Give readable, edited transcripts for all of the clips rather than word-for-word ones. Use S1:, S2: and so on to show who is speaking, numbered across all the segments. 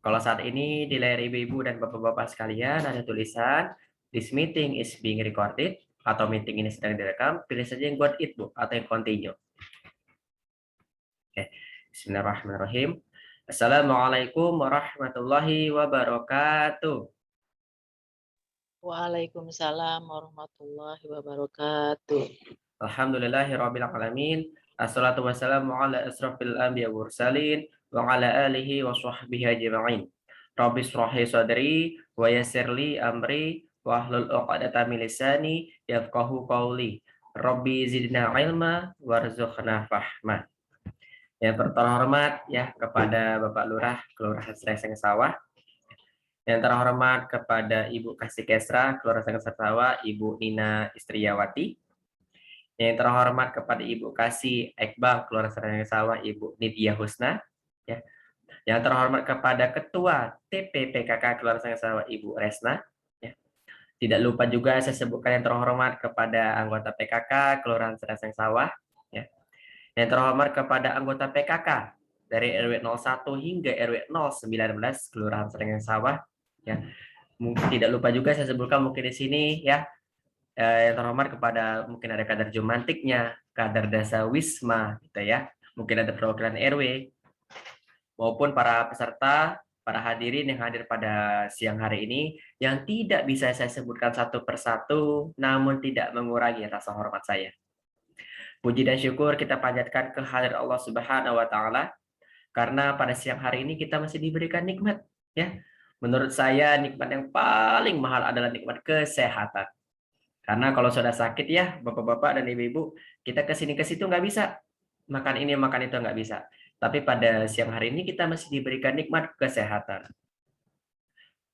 S1: Kalau saat ini di layar ibu-ibu dan bapak-bapak sekalian ada tulisan "This meeting is being recorded" atau meeting ini sedang direkam, pilih saja yang got it Bu atau yang continue. Oke. Bismillahirrahmanirrahim. Assalamualaikum warahmatullahi wabarakatuh.
S2: Waalaikumsalam warahmatullahi wabarakatuh.
S1: Alhamdulillahirabbil alamin. Assalatu wassalamu ala asrofil anbiya wal mursalin wa ala alihi wa sahbihi ajma'in. Rabbi shrah li sadri wa yassir li amri wa hlul 'uqdatam min lisani yafqahu qawli. Rabbi zidna ilma warzuqna fahma. Yang terhormat ya kepada Bapak Lurah Kelurahan Srengseng Sawah. Yang terhormat kepada Ibu Kasih Kesra Kelurahan Srengseng Sawah, Ibu Nina Istriyawati. Yang terhormat kepada Ibu Kasih Ekbal Kelurahan Srengseng Sawah, Ibu Nidya Husna. Ya. Yang terhormat kepada Ketua TPPKK Kelurahan Srengseng Sawah, Ibu Resna. Ya. Tidak lupa juga saya sebutkan yang terhormat kepada anggota PKK Kelurahan Srengseng Sawah. Ya. Yang terhormat kepada anggota PKK dari RW 01 hingga RW 019 Kelurahan Srengseng Sawah. Ya. Mungkin tidak lupa juga saya sebutkan mungkin di sini ya. Yang terhormat kepada mungkin ada kader Jumantiknya, kader Dasa Wisma, gitu ya. Mungkin ada perwakilan RW, maupun para peserta, para hadirin yang hadir pada siang hari ini, yang tidak bisa saya sebutkan satu persatu, namun tidak mengurangi rasa hormat saya. Puji dan syukur kita panjatkan ke hadirat Allah Subhanahu wa Ta'ala, karena pada siang hari ini kita masih diberikan nikmat. Ya, menurut saya nikmat yang paling mahal adalah nikmat kesehatan. Karena kalau sudah sakit ya, bapak-bapak dan ibu-ibu, kita kesini ke situ nggak bisa. Makan ini, makan itu nggak bisa. Tapi pada siang hari ini kita masih diberikan nikmat kesehatan.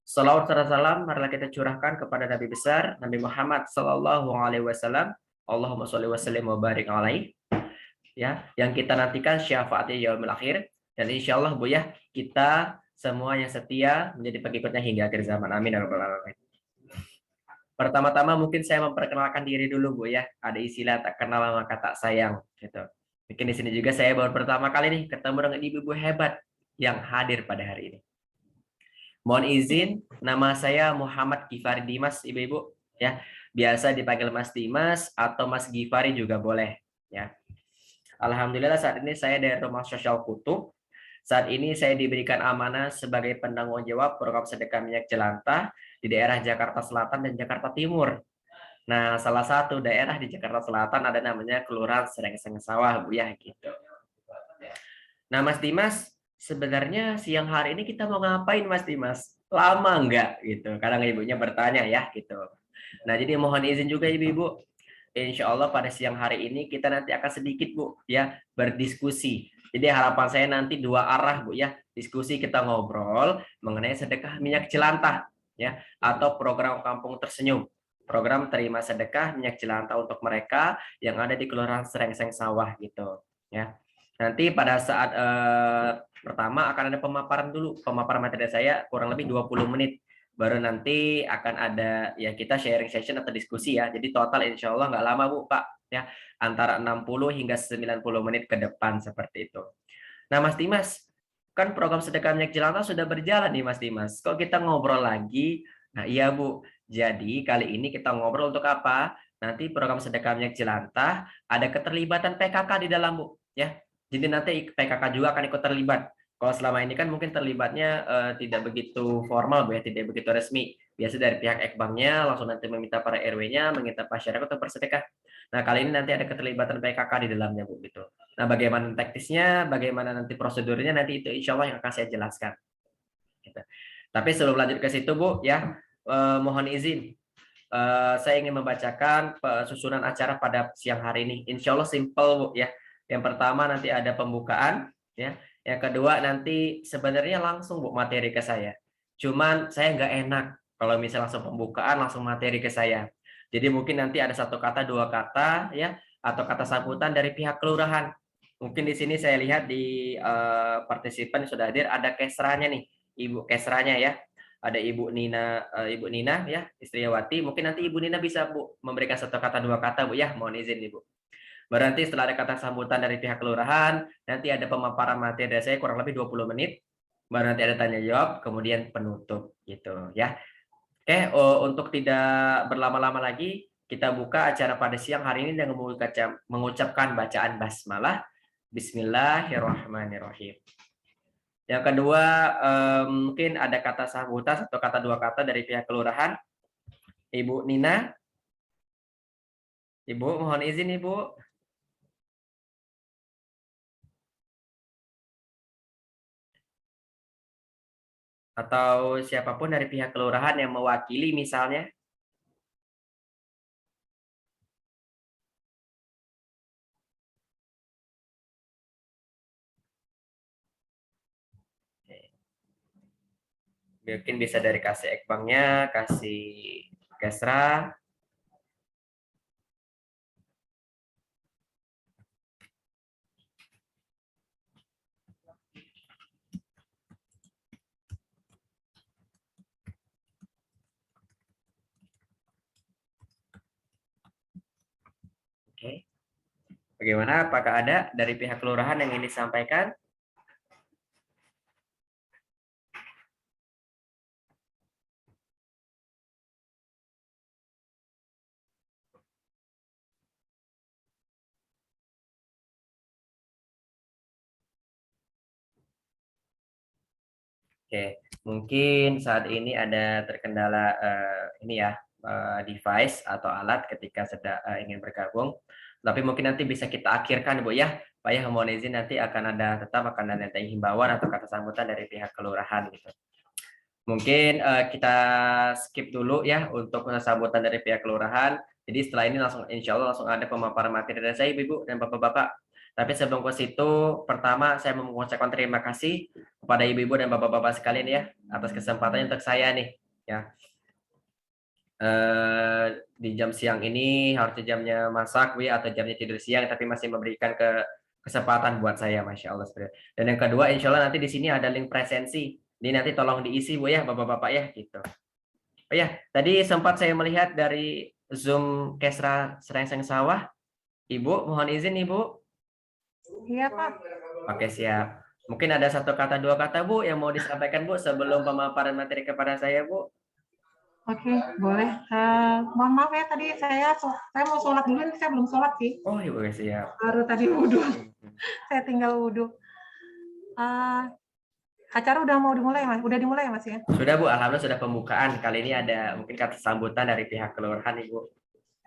S1: Salawat serta salam marilah kita curahkan kepada Nabi besar, Nabi Muhammad Sallallahu Alaihi Wasallam. Allahumma sholli wa sallim wa barik alaih. Ya, yang kita nantikan syafaatnya yaumil akhir. Dan insya Allah Bu ya, kita semua yang setia menjadi pengikutnya hingga akhir zaman. Amin ya rabbal alamin. Pertama-tama mungkin saya memperkenalkan diri dulu Bu ya. Ada istilah tak kenal maka tak sayang gitu. Mungkin di sini juga saya baru pertama kali nih ketemu dengan ibu-ibu hebat yang hadir pada hari ini. Mohon izin, nama saya Muhammad Gifari Dimas, ibu-ibu ya. Biasa dipanggil Mas Dimas atau Mas Gifari juga boleh ya. Alhamdulillah saat ini saya dari Rumah Sosial Kutub. Saat ini saya diberikan amanah sebagai penanggung jawab program sedekah minyak jelantah di daerah Jakarta Selatan dan Jakarta Timur. Nah, salah satu daerah di Jakarta Selatan ada namanya Kelurahan Srengseng Sawah, Bu ya, gitu. Nah, Mas Dimas, sebenarnya siang hari ini kita mau ngapain, Mas Dimas? Lama enggak gitu? Kadang ibunya bertanya ya, gitu. Nah, jadi mohon izin juga ibu-ibu. Insya Allah pada siang hari ini kita nanti akan sedikit Bu ya berdiskusi. Jadi harapan saya nanti dua arah Bu ya. Diskusi kita ngobrol mengenai sedekah minyak jelantah ya atau program Kampung Tersenyum. Program terima sedekah minyak jelantah untuk mereka yang ada di Kelurahan Srengseng Sawah gitu ya. Nanti pada saat pertama akan ada pemaparan dulu. Pemaparan materi saya kurang lebih 20 menit. Baru nanti akan ada ya kita sharing session atau diskusi ya. Jadi total insya Allah nggak lama Bu Pak ya, antara 60 hingga 90 menit ke depan seperti itu. Nah Mas Dimas, kan program sedekah minyak jelantah sudah berjalan nih Mas Dimas. Kok kita ngobrol lagi? Nah iya Bu, jadi kali ini kita ngobrol untuk apa? Nanti program sedekah minyak jelantah ada keterlibatan PKK di dalam Bu ya. Jadi nanti PKK juga akan ikut terlibat. Kalau selama ini kan mungkin terlibatnya tidak begitu formal Bu ya, tidak begitu resmi. Biasa dari pihak Ekbangnya langsung nanti meminta para RW-nya, meminta masyarakat untuk bersedekah. Nah, kali ini nanti ada keterlibatan PKK di dalamnya Bu gitu. Nah, bagaimana teknisnya, bagaimana nanti prosedurnya nanti itu insya Allah yang akan saya jelaskan. Gitu. Tapi sebelum lanjut ke situ Bu ya, mohon izin. Saya ingin membacakan susunan acara pada siang hari ini. Insya Allah simple Bu ya. Yang pertama nanti ada pembukaan ya. Yang kedua nanti sebenarnya langsung Bu materi ke saya. Cuman saya nggak enak kalau misalnya langsung pembukaan langsung materi ke saya. Jadi mungkin nanti ada satu kata dua kata ya atau kata sambutan dari pihak kelurahan. Mungkin di sini saya lihat di partisipan yang sudah hadir ada kesranya nih, Ibu kesranya ya. Ada Ibu Nina ya, Istriawati. Mungkin nanti Ibu Nina bisa Bu memberikan satu kata dua kata Bu ya, mohon izin Ibu. Berarti setelah ada kata sambutan dari pihak kelurahan, nanti ada pemaparan materi dari saya kurang lebih 20 menit. baru nanti ada tanya jawab, kemudian penutup gitu ya. Oke, untuk tidak berlama-lama lagi, kita buka acara pada siang hari ini dengan mengucapkan bacaan basmalah. Bismillahirrahmanirrahim. Yang kedua, mungkin ada kata sambutan atau kata dua kata dari pihak kelurahan. Ibu Nina. Ibu, mohon izin Ibu. Atau siapapun dari pihak kelurahan yang mewakili misalnya. Mungkin bisa dari kasih ekbangnya, kasih kesra. Oke. Bagaimana? Apakah ada dari pihak kelurahan yang ingin disampaikan? Oke, mungkin saat ini ada terkendala ini ya device atau alat ketika sedang ingin bergabung. Tapi mungkin nanti bisa kita akhirkan Bu ya. Pak ya, mohon izin nanti tetap akan ada himbauan atau kata sambutan dari pihak kelurahan gitu. Mungkin kita skip dulu ya untuk sambutan dari pihak kelurahan. Jadi setelah ini langsung insya Allah langsung ada pemaparan materi dari saya Ibu dan Bapak-Bapak. Tapi sebelum ke situ, pertama saya mau mengucapkan terima kasih kepada ibu-ibu dan bapak-bapak sekalian ya atas kesempatan untuk saya nih ya. Di jam siang ini harusnya jamnya masak Bu ya, atau jamnya tidur siang tapi masih memberikan kesempatan buat saya, Masya Allah. Dan yang kedua, insya Allah nanti di sini ada link presensi. Ini nanti tolong diisi Bu ya, bapak-bapak ya gitu. Oh ya, tadi sempat saya melihat dari Zoom Kesra Serengseng Sawah. Ibu, mohon izin Ibu.
S3: Iya, Pak.
S1: Oke, siap. Mungkin ada satu kata dua kata Bu yang mau disampaikan Bu sebelum pemaparan materi kepada saya Bu.
S3: Oke, boleh. Mohon maaf ya, tadi saya mau sholat dulu, ini saya belum sholat sih.
S1: Oh, Ibu siap.
S3: Baru tadi wudhu. Saya tinggal wudhu. Acara udah mau dimulai, Mas? Udah dimulai ya, Mas ya?
S1: Sudah Bu, alhamdulillah sudah pembukaan. Kali ini ada mungkin kata sambutan dari pihak kelurahan Ibu.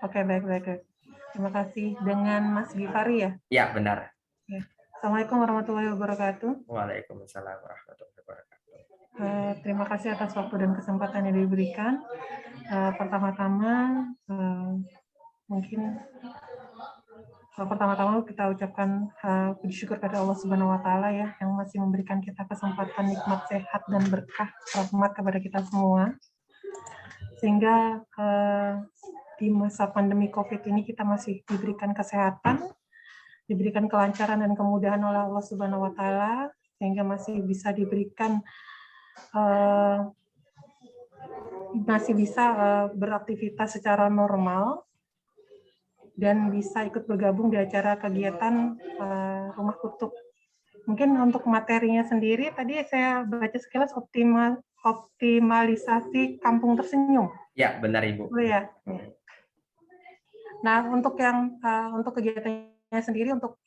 S3: Oke, baik. Terima kasih. Dengan Mas Gifari ya?
S1: Ya, benar.
S3: Ya. Assalamualaikum warahmatullahi wabarakatuh.
S1: Waalaikumsalam warahmatullahi wabarakatuh.
S3: Terima kasih atas waktu dan kesempatan yang diberikan. Pertama-tama kita ucapkan puji syukur pada Allah Subhanahu wa taala ya yang masih memberikan kita kesempatan nikmat sehat dan berkah rahmat kepada kita semua. Sehingga di masa pandemi Covid ini kita masih diberikan kesehatan, diberikan kelancaran dan kemudahan oleh Allah Subhanahu wa taala sehingga masih bisa diberikan beraktivitas secara normal dan bisa ikut bergabung di acara kegiatan Rumah Kutub. Mungkin untuk materinya sendiri, tadi saya baca sekilas optimalisasi kampung tersenyum.
S1: Ya, benar Ibu.
S3: Oh ya. Nah, untuk kegiatannya sendiri, untuk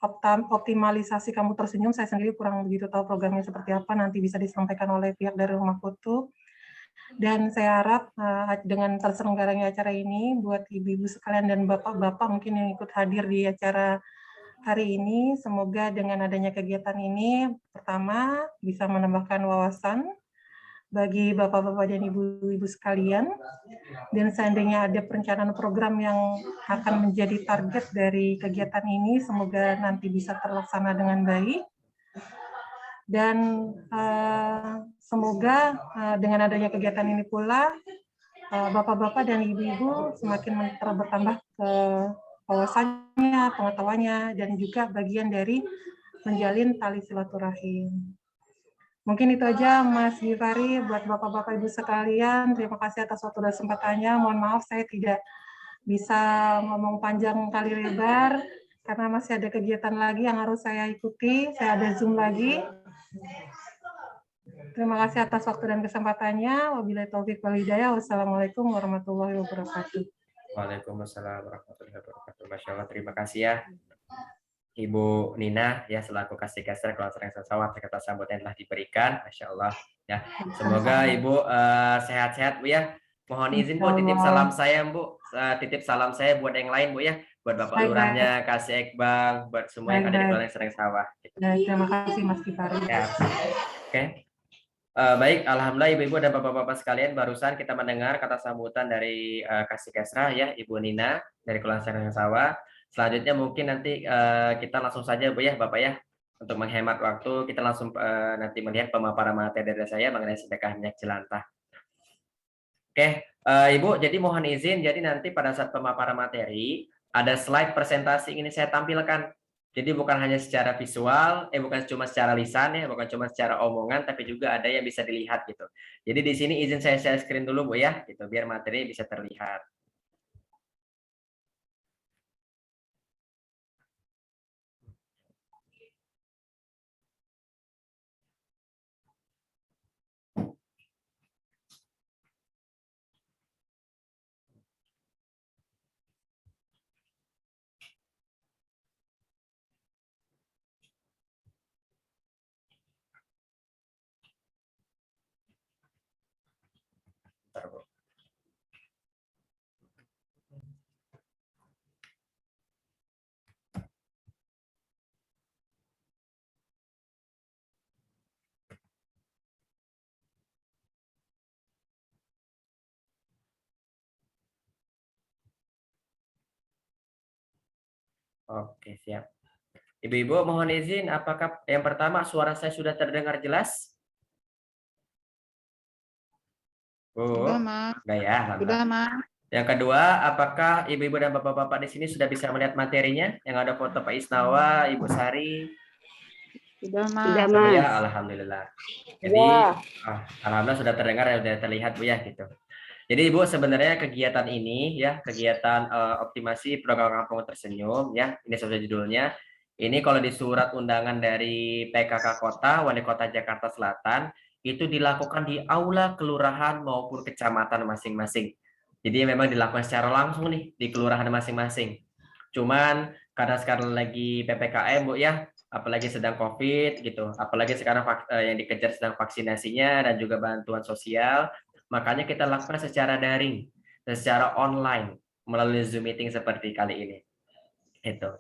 S3: optimalisasi kampung tersenyum, saya sendiri kurang begitu tahu programnya seperti apa, nanti bisa disampaikan oleh pihak dari Rumah Kutub. Dan saya harap dengan terselenggaranya acara ini buat ibu-ibu sekalian dan bapak-bapak mungkin yang ikut hadir di acara hari ini, semoga dengan adanya kegiatan ini pertama bisa menambahkan wawasan bagi bapak-bapak dan ibu-ibu sekalian, dan seandainya ada perencanaan program yang akan menjadi target dari kegiatan ini, semoga nanti bisa terlaksana dengan baik. Dan semoga dengan adanya kegiatan ini pula bapak-bapak dan ibu-ibu semakin bertambah ke wawasannya, pengetahuannya, dan juga bagian dari menjalin tali silaturahim. Mungkin itu aja Mas Gifari, buat bapak-bapak ibu sekalian, terima kasih atas waktu dan kesempatannya. Mohon maaf saya tidak bisa ngomong panjang kali lebar karena masih ada kegiatan lagi yang harus saya ikuti. Saya ada Zoom lagi. Terima kasih atas waktu dan kesempatannya. Wabillahi taufiq wal hidayah. Wassalamualaikum warahmatullahi wabarakatuh.
S1: Waalaikumsalam warahmatullahi wabarakatuh. Masya Allah, terima kasih ya Ibu Nina ya selaku Kasdikesra Kelas Renang Sawat atas sambutan yang telah diberikan. Masya Allah ya. Semoga Ibu sehat-sehat Bu ya. Mohon izin Bu titip salam saya Bu, titip salam saya buat yang lain Bu ya, buat Bapak Lurahnya, Kasih Ekbang, buat semua yang ada di Kelas Renang Sawah.
S3: Terima kasih Mas Kifari.
S1: Ya. Oke. Baik, alhamdulillah Ibu-ibu dan Bapak-bapak sekalian, barusan kita mendengar kata sambutan dari Kasdikesra ya, Ibu Nina dari Kelas Renang Sawah. Selanjutnya mungkin nanti kita langsung saja Bu ya, Bapak ya, untuk menghemat waktu kita langsung nanti melihat pemaparan materi dari saya mengenai sedekah minyak jelantah. Oke, Ibu, jadi mohon izin, jadi nanti pada saat pemaparan materi ada slide presentasi ini saya tampilkan. Jadi bukan hanya secara visual, bukan cuma secara lisan ya, bukan cuma secara omongan, tapi juga ada yang bisa dilihat gitu. Jadi di sini izin saya share screen dulu Bu ya, gitu biar materi bisa terlihat. Bentar, Bu. Oke, siap. Ibu-ibu mohon izin, apakah yang pertama suara saya sudah terdengar jelas? Bu,
S2: Sudah, Mas.
S1: enggak ya?
S2: Sudah, Mas.
S1: Yang kedua, apakah ibu-ibu dan bapak-bapak di sini sudah bisa melihat materinya? Yang ada foto Pak Isnawa, Ibu Sari.
S2: Sudah, Mas.
S4: Sudah,
S1: Oh
S4: Mas.
S1: ya, alhamdulillah. Jadi, alhamdulillah sudah terdengar ya, sudah terlihat Bu ya gitu. Jadi Ibu sebenarnya kegiatan ini ya, kegiatan optimasi program Kampung Tersenyum ya, ini sesuai judulnya. Ini kalau di surat undangan dari PKK Kota, Wali Kota Jakarta Selatan, itu dilakukan di aula kelurahan maupun kecamatan masing-masing. Jadi memang dilakukan secara langsung nih di kelurahan masing-masing. Cuman karena sekarang lagi PPKM Bu ya, apalagi sedang COVID gitu, apalagi sekarang yang dikejar sedang vaksinasinya dan juga bantuan sosial, makanya kita lakukan secara daring, secara online melalui Zoom meeting seperti kali ini. Itu.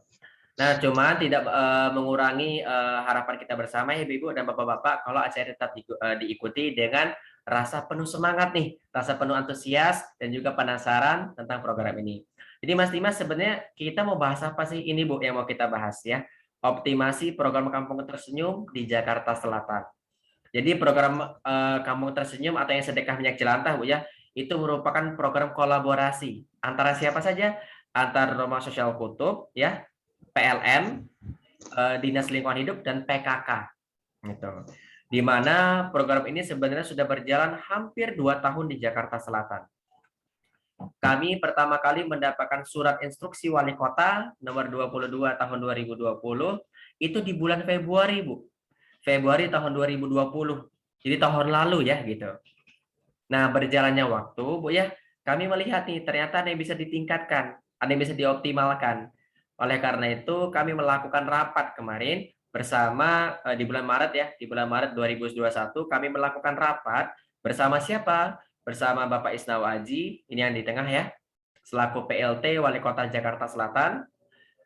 S1: Nah, cuman tidak mengurangi harapan kita bersama ya Ibu dan Bapak-bapak kalau acara tetap diikuti dengan rasa penuh semangat nih, rasa penuh antusias dan juga penasaran tentang program ini. Jadi Mas Dimas sebenarnya kita mau bahas apa sih ini Bu yang mau kita bahas ya? Optimasi program Kampung Tersenyum di Jakarta Selatan. Jadi program Kampung Tersenyum atau yang sedekah minyak jelantah Bu ya, itu merupakan program kolaborasi antara siapa saja? Antara Rumah Sosial Kutub ya, PLN, Dinas Lingkungan Hidup dan PKK gitu. Di mana program ini sebenarnya sudah berjalan hampir 2 tahun di Jakarta Selatan. Kami pertama kali mendapatkan surat instruksi wali kota nomor 22 tahun 2020 itu di bulan Februari, Bu. Februari tahun 2020. Jadi tahun lalu ya gitu. Nah, berjalannya waktu, Bu ya, kami melihat nih ternyata ada yang bisa ditingkatkan, ada yang bisa dioptimalkan. Oleh karena itu, kami melakukan rapat kemarin bersama di bulan Maret ya, di bulan Maret 2021 kami melakukan rapat bersama siapa? Bersama Bapak Isnawa Aji, ini yang di tengah ya, selaku PLT Wali Kota Jakarta Selatan.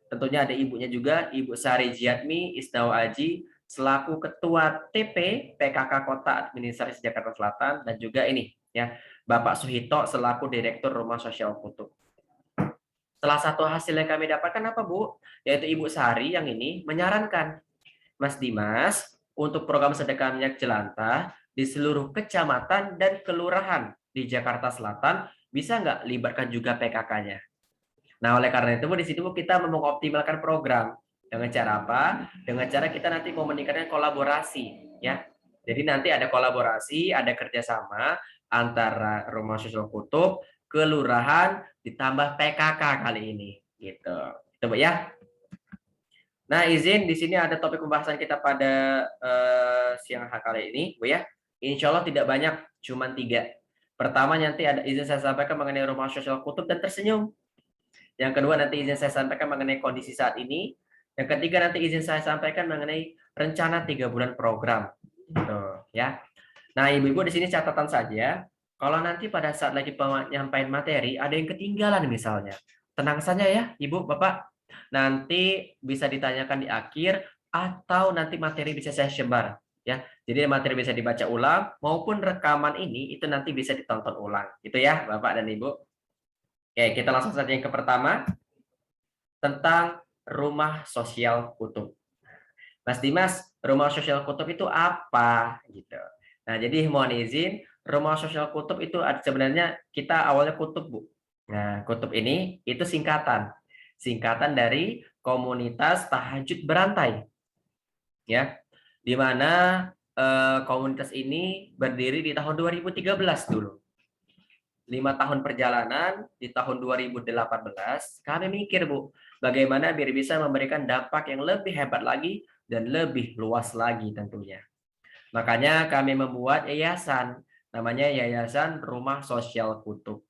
S1: Tentunya ada ibunya juga, Ibu Sari Jiatmi Isnawa Aji, selaku Ketua TP PKK Kota Administrasi Jakarta Selatan, dan juga ini ya Bapak Suhito selaku Direktur Rumah Sosial Kutub. Salah satu hasil yang kami dapatkan apa Bu? Yaitu Ibu Sari yang ini menyarankan Mas Dimas untuk program sedekah minyak jelantah di seluruh kecamatan dan kelurahan di Jakarta Selatan bisa nggak libatkan juga PKK-nya. Nah, oleh karena itu di situ kita mengoptimalkan program dengan cara apa? Dengan cara kita nanti komunikasikan kolaborasi, ya. Jadi nanti ada kolaborasi, ada kerjasama antara Rumah Sosial Kutub, kelurahan, ditambah PKK kali ini, gitu. Coba ya. Nah, izin di sini ada topik pembahasan kita pada siang hari kali ini, Bu ya. Insya Allah tidak banyak, cuma 3. Pertama nanti ada izin saya sampaikan mengenai rumah sosial kutub dan tersenyum. Yang kedua nanti izin saya sampaikan mengenai kondisi saat ini. Yang ketiga nanti izin saya sampaikan mengenai rencana 3 bulan program. Tuh, ya. Nah, ibu-ibu di sini catatan saja. Kalau nanti pada saat lagi penyampaian materi ada yang ketinggalan misalnya, tenang saja ya, ibu, bapak. Nanti bisa ditanyakan di akhir atau nanti materi bisa saya sebar. Ya, jadi materi bisa dibaca ulang maupun rekaman ini itu nanti bisa ditonton ulang. Itu ya, bapak dan ibu. Oke, kita langsung saja yang ke pertama tentang rumah sosial kutub. Mas Dimas, rumah sosial kutub itu apa? Gitu. Nah, jadi mohon izin, rumah sosial kutub itu sebenarnya kita awalnya kutub, Bu. Nah, kutub ini itu singkatan. Singkatan dari komunitas tahajud berantai. Ya. Di mana komunitas ini berdiri di tahun 2013 dulu. 5 tahun perjalanan di tahun 2018 kami mikir, Bu, bagaimana biar bisa memberikan dampak yang lebih hebat lagi dan lebih luas lagi tentunya. Makanya kami membuat yayasan, namanya Yayasan Rumah Sosial Kutub.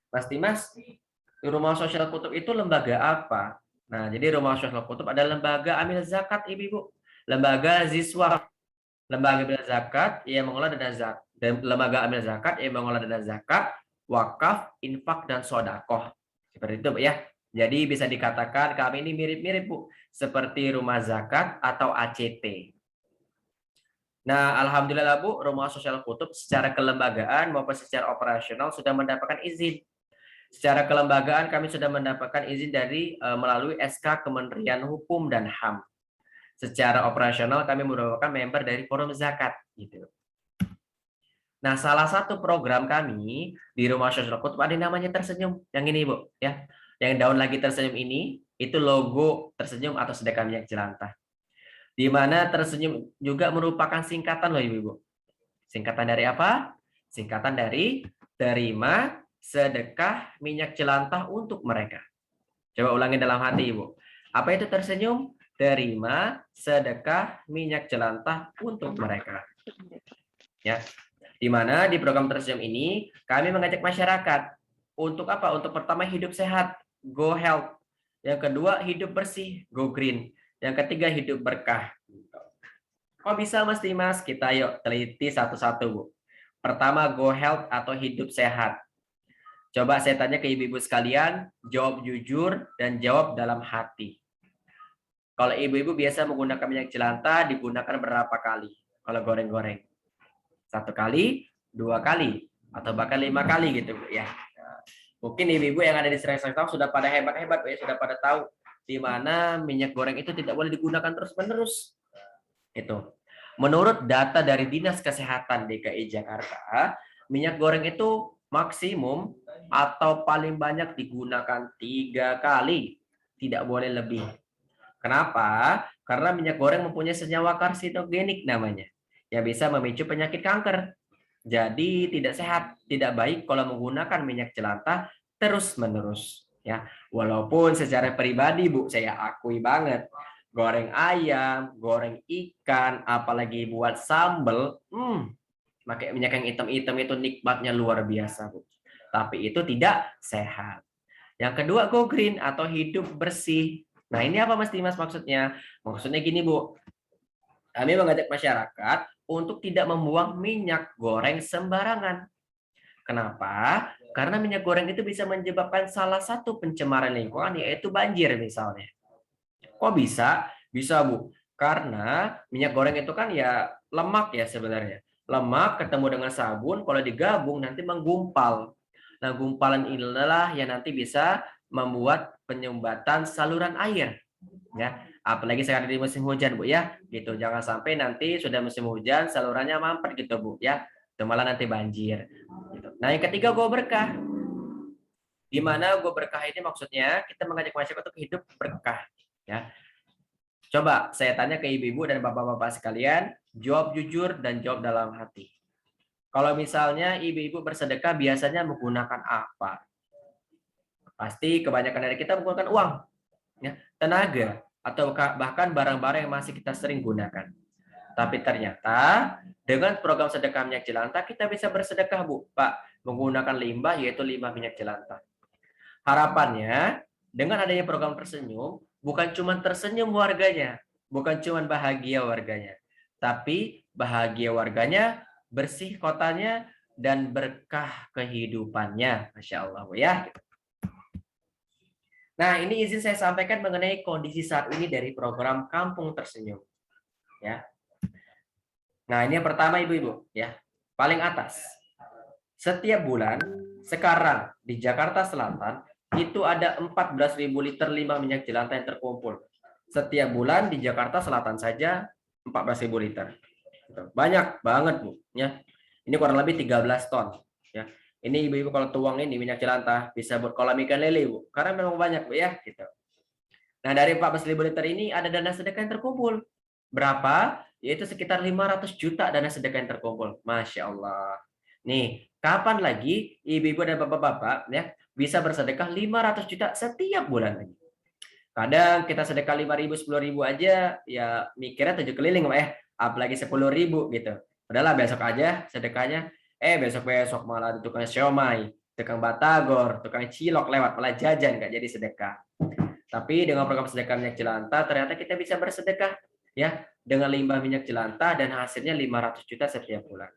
S1: Mas Dimas, Rumah Sosial Kutub itu lembaga apa? Nah, jadi Rumah Sosial Kutub adalah lembaga amil zakat, Ibu. Lembaga Ziswa. Lembaga amil zakat yang mengelola dana zakat. Lembaga amil zakat yang mengelola dana zakat, wakaf, infak, dan sodakoh. Seperti itu, Bu, ya. Jadi bisa dikatakan kami ini mirip-mirip, Bu, seperti rumah zakat atau ACT. Nah, alhamdulillah, Bu, Rumah Sosial Kutub secara kelembagaan maupun secara operasional sudah mendapatkan izin. Secara kelembagaan kami sudah mendapatkan izin dari melalui SK Kementerian Hukum dan HAM. Secara operasional kami merupakan member dari Forum Zakat, gitu. Nah, salah satu program kami di Rumah Sosial Kutub ada yang namanya Tersenyum. Yang ini, Bu, ya. Yang daun lagi tersenyum ini itu logo tersenyum atau sedekah minyak jelantah. Di mana tersenyum juga merupakan singkatan loh, Ibu. Singkatan dari apa? Singkatan dari terima sedekah minyak jelantah untuk mereka. Coba ulangi dalam hati, Ibu. Apa itu tersenyum? Terima sedekah minyak jelantah untuk mereka. Ya. Di mana di program tersenyum ini kami mengajak masyarakat untuk apa? Untuk pertama hidup sehat, go health. Yang kedua hidup bersih, go green. Yang ketiga hidup berkah. Kok bisa, Mas Dimas? Kita yuk teliti satu-satu, Bu. Pertama, go health atau hidup sehat. Coba saya tanya ke ibu-ibu sekalian, jawab jujur dan jawab dalam hati. Kalau ibu-ibu biasa menggunakan minyak jelantah, digunakan berapa kali? Kalau goreng-goreng? 1 kali, 2 kali, atau bahkan 5 kali gitu, Bu, ya. Mungkin ibu-ibu yang ada di Seragen sudah pada hebat-hebat, ya, sudah pada tahu di mana minyak goreng itu tidak boleh digunakan terus-menerus. Itu. Menurut data dari Dinas Kesehatan DKI Jakarta, minyak goreng itu maksimum atau paling banyak digunakan 3 kali, tidak boleh lebih. Kenapa? Karena minyak goreng mempunyai senyawa karsinogenik namanya, yang bisa memicu penyakit kanker. Jadi tidak sehat, tidak baik kalau menggunakan minyak jelantah terus-menerus. Ya, walaupun secara pribadi, Bu, saya akui banget, goreng ayam, goreng ikan, apalagi buat sambal, pakai minyak yang hitam-hitam itu nikmatnya luar biasa, Bu. Tapi itu tidak sehat. Yang kedua, go green atau hidup bersih. Nah, ini apa, Mas Dimas, maksudnya? Maksudnya gini, Bu. Kami mengajak masyarakat untuk tidak membuang minyak goreng sembarangan. Kenapa? Karena minyak goreng itu bisa menyebabkan salah satu pencemaran lingkungan, yaitu banjir misalnya. Kok bisa? Bisa, Bu. Karena minyak goreng itu kan ya lemak ya sebenarnya. Lemak ketemu dengan sabun, kalau digabung nanti menggumpal. Nah, gumpalan inilah yang nanti bisa membuat penyumbatan saluran air. Ya, apalagi sekarang di musim hujan, Bu, ya. Gitu. Jangan sampai nanti sudah musim hujan salurannya mampet gitu, Bu, ya. Itu malah nanti banjir. Gitu. Nah, yang ketiga, go berkah. Di mana go berkah ini maksudnya kita mengajak masyarakat untuk hidup berkah, ya. Coba saya tanya ke ibu-ibu dan bapak-bapak sekalian, jawab jujur dan jawab dalam hati. Kalau misalnya ibu-ibu bersedekah biasanya menggunakan apa? Pasti kebanyakan dari kita menggunakan uang, ya, tenaga, atau bahkan barang-barang yang masih kita sering gunakan. Tapi ternyata Dengan program sedekah minyak jelantah kita bisa bersedekah, Bu, Pak, menggunakan limbah yaitu limbah minyak jelantah. Harapannya dengan adanya program tersenyum, bukan cuma tersenyum warganya, bukan cuma bahagia warganya, tapi bahagia warganya, bersih kotanya, dan berkah kehidupannya. Masya Allah, Bu ya. Nah, ini izin saya sampaikan mengenai kondisi saat ini dari program Kampung Tersenyum. Ya. Nah, ini yang pertama Ibu-ibu, ya. Paling atas. Setiap bulan sekarang di Jakarta Selatan itu ada 14.000 liter limbah minyak jelantah yang terkumpul. Setiap bulan di Jakarta Selatan saja 14.000 liter. Banyak banget, Bu, ya. Ini kurang lebih 13 ton, ya. Ini Ibu-ibu kalau tuangin di minyak jelantah bisa buat kolam ikan lele, Bu. Karena memang banyak, Bu ya, gitu. Nah, dari 14.000 liter ini ada dana sedekah yang terkumpul. Berapa? Yaitu sekitar 500 juta dana sedekah yang terkumpul. Masya Allah. Nih, kapan lagi ibu-ibu dan bapak-bapak ya bisa bersedekah 500 juta setiap bulan lagi? Kadang kita sedekah 5.000, 10.000 aja, ya mikirnya 7 keliling, Pak ya. Apalagi 10.000 gitu. Udahlah besok aja sedekahnya. Besok-besok malah ada tukang siomay, tukang batagor, tukang cilok lewat, malah jajan nggak jadi sedekah. Tapi dengan program sedekah minyak jelantah ternyata kita bisa bersedekah ya dengan limbah minyak jelantah dan hasilnya 500 juta setiap bulan.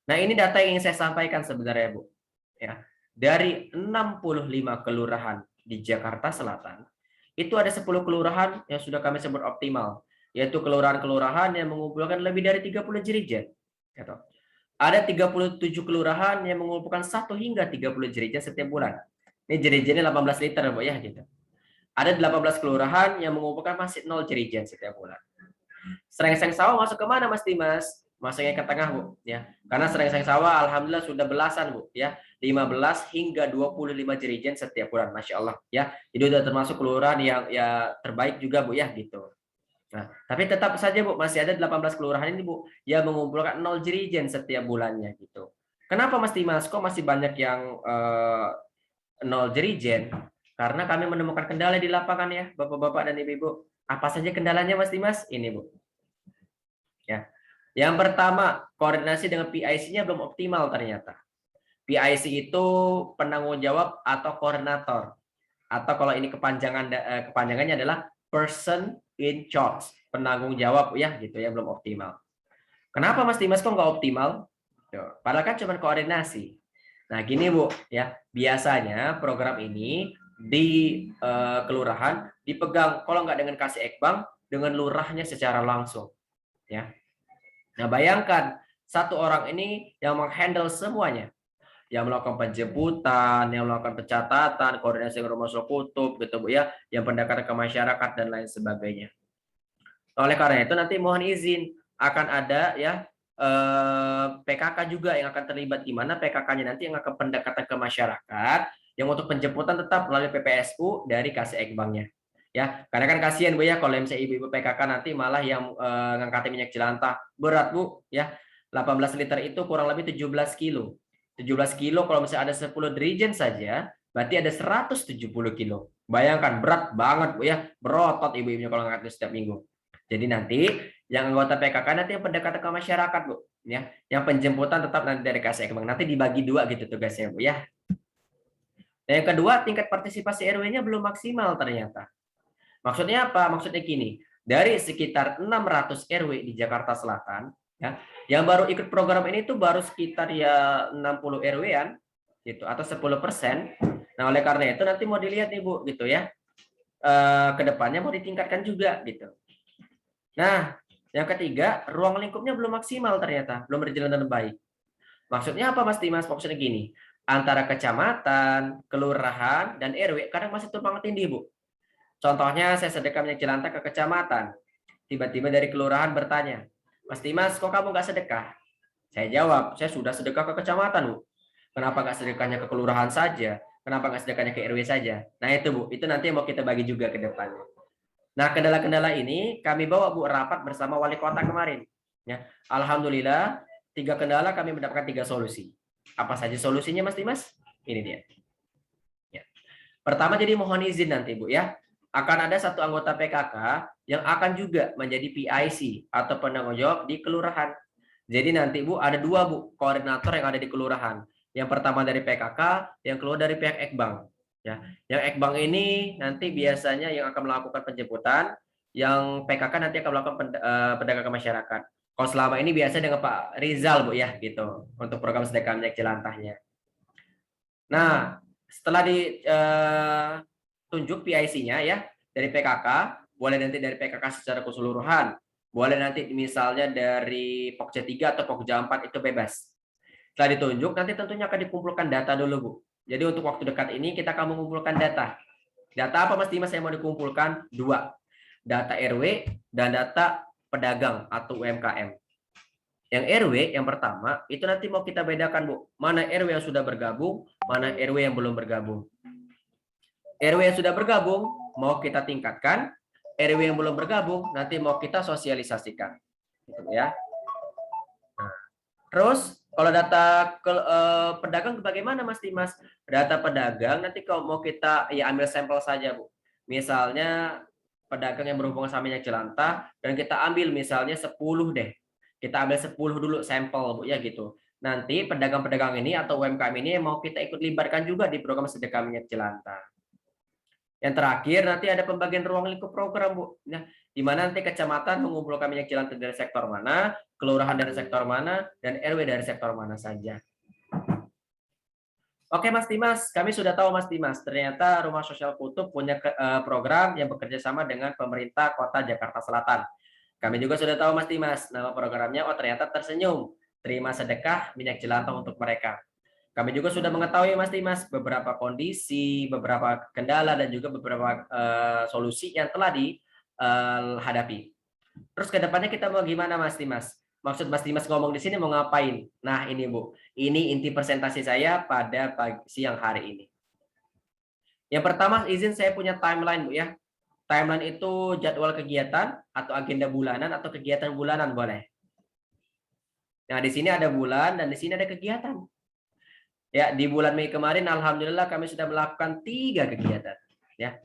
S1: Nah, ini data yang ingin saya sampaikan sebenarnya, Bu. Ya. Dari 65 kelurahan di Jakarta Selatan, itu ada 10 kelurahan yang sudah kami sebut optimal, yaitu kelurahan-kelurahan yang mengumpulkan lebih dari 30 jerigen. Gitu. Ada 37 kelurahan yang mengumpulkan 1 hingga 30 jerigen setiap bulan. Ini jerigennya 18 liter, Bu ya, gitu. Ada 18 kelurahan yang mengumpulkan masih 0 jerigen setiap bulan. Serengseng sawah masuk ke mana Mas Dimas? Masuknya ke tengah, Bu, ya. Karena serengseng sawah alhamdulillah sudah belasan, Bu, ya. 15 hingga 25 jerigen setiap bulan, Masya Allah, ya. Jadi sudah termasuk kelurahan yang ya terbaik juga, Bu, ya, gitu. Nah, tapi tetap saja, Bu, masih ada 18 kelurahan ini, Bu, yang mengumpulkan 0 jerigen setiap bulannya, gitu. Kenapa Mas Dimas? Kok masih banyak yang 0 jerigen? Karena kami menemukan kendala di lapangan ya, Bapak-bapak dan Ibu-ibu. Apa saja kendalanya Mas Dimas? Ini, Bu. Ya. Yang pertama, koordinasi dengan PIC-nya belum optimal ternyata. PIC itu penanggung jawab atau koordinator. Atau kalau ini kepanjangannya adalah person in charge, penanggung jawab ya gitu ya, belum optimal. Kenapa Mas Dimas kok nggak optimal? Padahal kan cuma koordinasi. Nah, gini Bu, ya. Biasanya program ini di kelurahan dipegang kalau nggak dengan kasih ekbang, dengan lurahnya secara langsung, ya. Nah, bayangkan satu orang ini yang menghandle semuanya, yang melakukan penjemputan, yang melakukan pencatatan, koordinasi dengan rumah kutub, gitu Bu ya, yang pendekatan ke masyarakat dan lain sebagainya. Oleh karena itu nanti mohon izin akan ada ya PKK juga yang akan terlibat, di mana PKK-nya nanti yang akan pendekatan ke masyarakat, yang untuk penjemputan tetap melalui PPSU dari kasih ekbangnya. Ya, karena kan kasihan Bu ya kalau misalnya ibu-ibu PKK nanti malah yang ngangkatin minyak jelantah berat Bu ya. 18 liter itu kurang lebih 17 kilo. 17 kilo kalau misalnya ada 10 dirijen saja, berarti ada 170 kilo. Bayangkan berat banget Bu ya, berotot ibu-ibunya kalau ngangkat setiap minggu. Jadi nanti yang anggota PKK nanti yang pendekatan ke masyarakat Bu ya. Yang penjemputan tetap nanti dari kasih ekbang. Nanti dibagi 2 gitu tugasnya Bu ya. Dan yang kedua, tingkat partisipasi RW-nya belum maksimal ternyata. Maksudnya apa? Maksudnya gini, dari sekitar 600 RW di Jakarta Selatan, ya, yang baru ikut program ini tuh baru sekitar ya 60 RW-an, gitu, atau 10%. Nah, oleh karena itu nanti mau dilihat nih Bu, gitu ya, ke depannya mau ditingkatkan juga, gitu. Nah, yang ketiga, ruang lingkupnya belum maksimal ternyata, belum berjalan dengan baik. Maksudnya apa Mas Dimas? Maksudnya gini, antara kecamatan, kelurahan, dan RW kadang masih tumpang tindih Bu. Contohnya saya sedekah minyak jelantah ke kecamatan. Tiba-tiba dari kelurahan bertanya, Mas Dimas, kok kamu nggak sedekah? Saya jawab, saya sudah sedekah ke kecamatan, Bu. Kenapa nggak sedekahnya ke kelurahan saja? Kenapa nggak sedekahnya ke RW saja? Nah itu Bu, itu nanti mau kita bagi juga ke depannya. Nah kendala-kendala ini kami bawa Bu rapat bersama wali kota kemarin. Ya, alhamdulillah 3 kendala kami mendapatkan 3 solusi. Apa saja solusinya Mas Dimas? Ini dia. Ya. Pertama jadi mohon izin nanti Bu ya. Akan ada satu anggota PKK yang akan juga menjadi PIC atau penanggung jawab di kelurahan. Jadi nanti Bu ada 2 Bu koordinator yang ada di kelurahan. Yang pertama dari PKK, yang kedua dari pihak Ekbang. Ya, yang Ekbang ini nanti biasanya yang akan melakukan penjemputan, yang PKK nanti akan melakukan pendagang ke masyarakat. Kalau selama ini biasa dengan Pak Rizal Bu ya gitu untuk program sedekah minyak jelantahnya. Nah, setelah ditunjuk PIC-nya ya dari PKK, boleh nanti dari PKK secara keseluruhan, boleh nanti misalnya dari Pokja 3 atau Pokja 4 itu bebas. Setelah ditunjuk, nanti tentunya akan dikumpulkan data dulu, Bu. Jadi untuk waktu dekat ini kita akan mengumpulkan data. Data apa Mas Dimas yang mau dikumpulkan? 2. Data RW dan data pedagang atau UMKM. Yang RW yang pertama, itu nanti mau kita bedakan, Bu. Mana RW yang sudah bergabung, mana RW yang belum bergabung. RW yang sudah bergabung, mau kita tingkatkan. RW yang belum bergabung, nanti mau kita sosialisasikan. Gitu ya. Nah, terus kalau data pedagang bagaimana Mas Dimas? Data pedagang nanti kalau mau kita ya ambil sampel saja Bu. Misalnya pedagang yang berhubungan sama minyak jelantah dan kita ambil misalnya 10 deh. Kita ambil 10 dulu sampel Bu ya gitu. Nanti pedagang-pedagang ini atau UMKM ini mau kita ikut libatkan juga di program sedekah minyak jelantah. Yang terakhir nanti ada pembagian ruang lingkup program Bu. Nah, di mana nanti kecamatan mengumpulkan minyak jelantah dari sektor mana, kelurahan dari sektor mana, dan RW dari sektor mana saja. Oke Mas Dimas, kami sudah tahu Mas Dimas, ternyata Rumah Sosial Kutub punya program yang bekerja sama dengan pemerintah Kota Jakarta Selatan. Kami juga sudah tahu Mas Dimas, nama programnya ternyata Tersenyum, terima sedekah minyak jelantah untuk mereka. Kami juga sudah mengetahui Mas Dimas beberapa kondisi, beberapa kendala dan juga beberapa solusi yang telah dihadapi. Terus ke depannya kita mau gimana Mas Dimas? Maksud Mas Dimas ngomong di sini mau ngapain? Nah ini Bu, ini inti presentasi saya pada siang hari ini. Yang pertama izin saya punya timeline Bu ya. Timeline itu jadwal kegiatan atau agenda bulanan atau kegiatan bulanan boleh. Nah di sini ada bulan dan di sini ada kegiatan. Ya, di bulan Mei kemarin alhamdulillah kami sudah melakukan 3 kegiatan. Ya.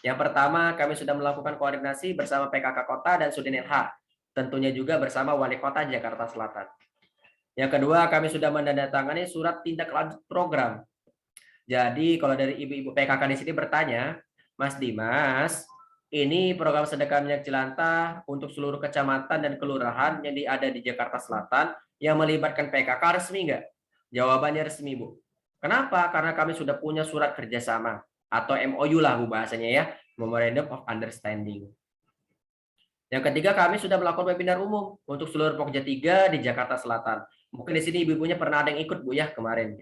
S1: Yang pertama kami sudah melakukan koordinasi bersama PKK Kota dan Sudin LH. Tentunya juga bersama Wali Kota Jakarta Selatan. Yang kedua kami sudah menandatangani surat tindak lanjut program. Jadi kalau dari ibu-ibu PKK di sini bertanya, Mas Dimas, ini program sedekah minyak jelantah untuk seluruh kecamatan dan kelurahan yang ada di Jakarta Selatan yang melibatkan PKK resmi enggak? Jawabannya resmi, Bu. Kenapa? Karena kami sudah punya surat kerjasama atau MOU lah Bu bahasanya ya, Memorandum of Understanding. Yang ketiga, kami sudah melakukan webinar umum untuk seluruh Pokja 3 di Jakarta Selatan. Mungkin di sini ibu-ibunya pernah ada yang ikut Bu ya kemarin.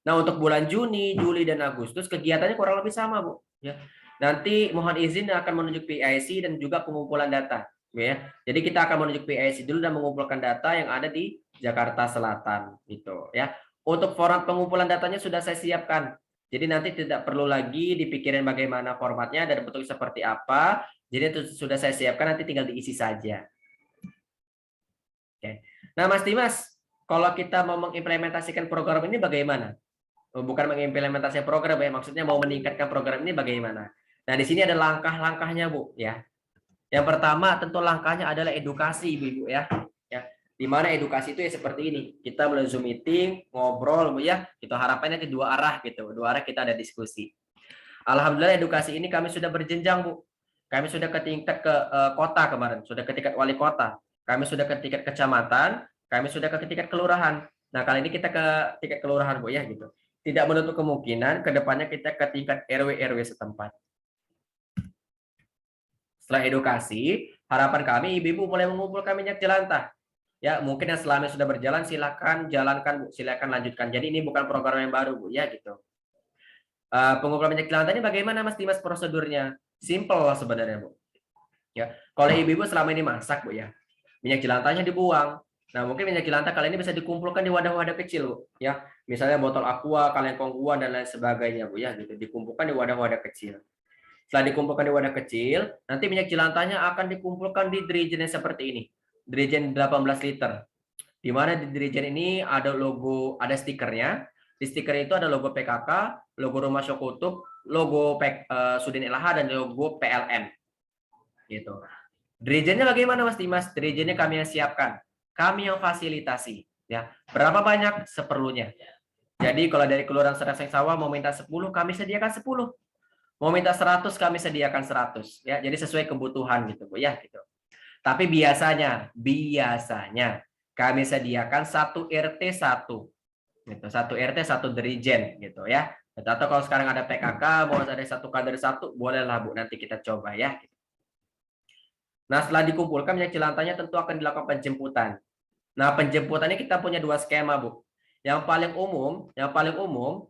S1: Nah untuk bulan Juni, Juli, dan Agustus kegiatannya kurang lebih sama Bu. Ya. Nanti mohon izin akan menunjuk PIC dan juga pengumpulan data. Ya. Jadi kita akan menunjuk PIC dulu dan mengumpulkan data yang ada di Jakarta Selatan gitu ya. Untuk format pengumpulan datanya sudah saya siapkan. Jadi nanti tidak perlu lagi dipikirin bagaimana formatnya dan bentuk seperti apa. Jadi itu sudah saya siapkan, nanti tinggal diisi saja. Oke. Nah Mas Dimas, kalau kita mau mengimplementasikan program ini bagaimana? Bukan mengimplementasikan program ya, maksudnya mau meningkatkan program ini bagaimana? Nah di sini ada langkah-langkahnya Bu ya. Yang pertama tentu langkahnya adalah edukasi Ibu-ibu ya. Di mana edukasi itu ya seperti ini. Kita mulai Zoom meeting, ngobrol Bu ya. Itu harapannya di 2 arah gitu. 2 arah kita ada diskusi. Alhamdulillah edukasi ini kami sudah berjenjang Bu. Kami sudah ke tingkat kota kemarin, sudah ke tingkat wali kota. Kami sudah ke tingkat kecamatan, kami sudah ke tingkat kelurahan. Nah, kali ini kita ke tingkat kelurahan Bu ya gitu. Tidak menutup kemungkinan ke depannya kita ke tingkat RW setempat. Setelah edukasi, harapan kami ibu-ibu mulai mengumpulkan minyak jelantah. Ya, mungkin yang selama sudah berjalan silakan jalankan Bu, silakan lanjutkan. Jadi ini bukan program yang baru Bu ya gitu. Pengumpulan minyak jelantah ini bagaimana Mas Dimas prosedurnya? Simple sebenarnya Bu. Ya, kalau ibu-ibu selama ini masak Bu ya, minyak jelantahnya dibuang. Nah, mungkin minyak jelantah kali ini bisa dikumpulkan di wadah-wadah kecil Bu ya. Misalnya botol aqua, kalengkong uang dan lain sebagainya Bu ya gitu. Dikumpulkan di wadah-wadah kecil. Setelah dikumpulkan di wadah kecil, nanti minyak jelantahnya akan dikumpulkan di dirijen yang seperti ini. Dirijen 18 liter. Di mana di dirijen ini ada logo, ada stikernya. Di stiker itu ada logo PKK, logo Rumah Sosial Kutub, logo Sudin LH dan logo PLN. Gitu. Dirijennya bagaimana Mas Dimas? Dirijennya kami yang siapkan. kami yang fasilitasi. Ya, berapa banyak? Seperlunya. Jadi kalau dari Kelurahan Sereseng Sawah mau minta 10, kami sediakan 10. Mau minta 100, kami sediakan 100. Ya, jadi sesuai kebutuhan gitu, Bu ya, gitu. Tapi biasanya kami sediakan 1 RT 1. Gitu. 1 RT 1 dirijen gitu ya. Atau kalau sekarang ada PKK, mau ada 1 kader 1, bolehlah Bu, nanti kita coba ya. Nah, setelah dikumpulkan minyak jelantahnya tentu akan dilakukan penjemputan. Nah, penjemputannya kita punya 2 skema, Bu. Yang paling umum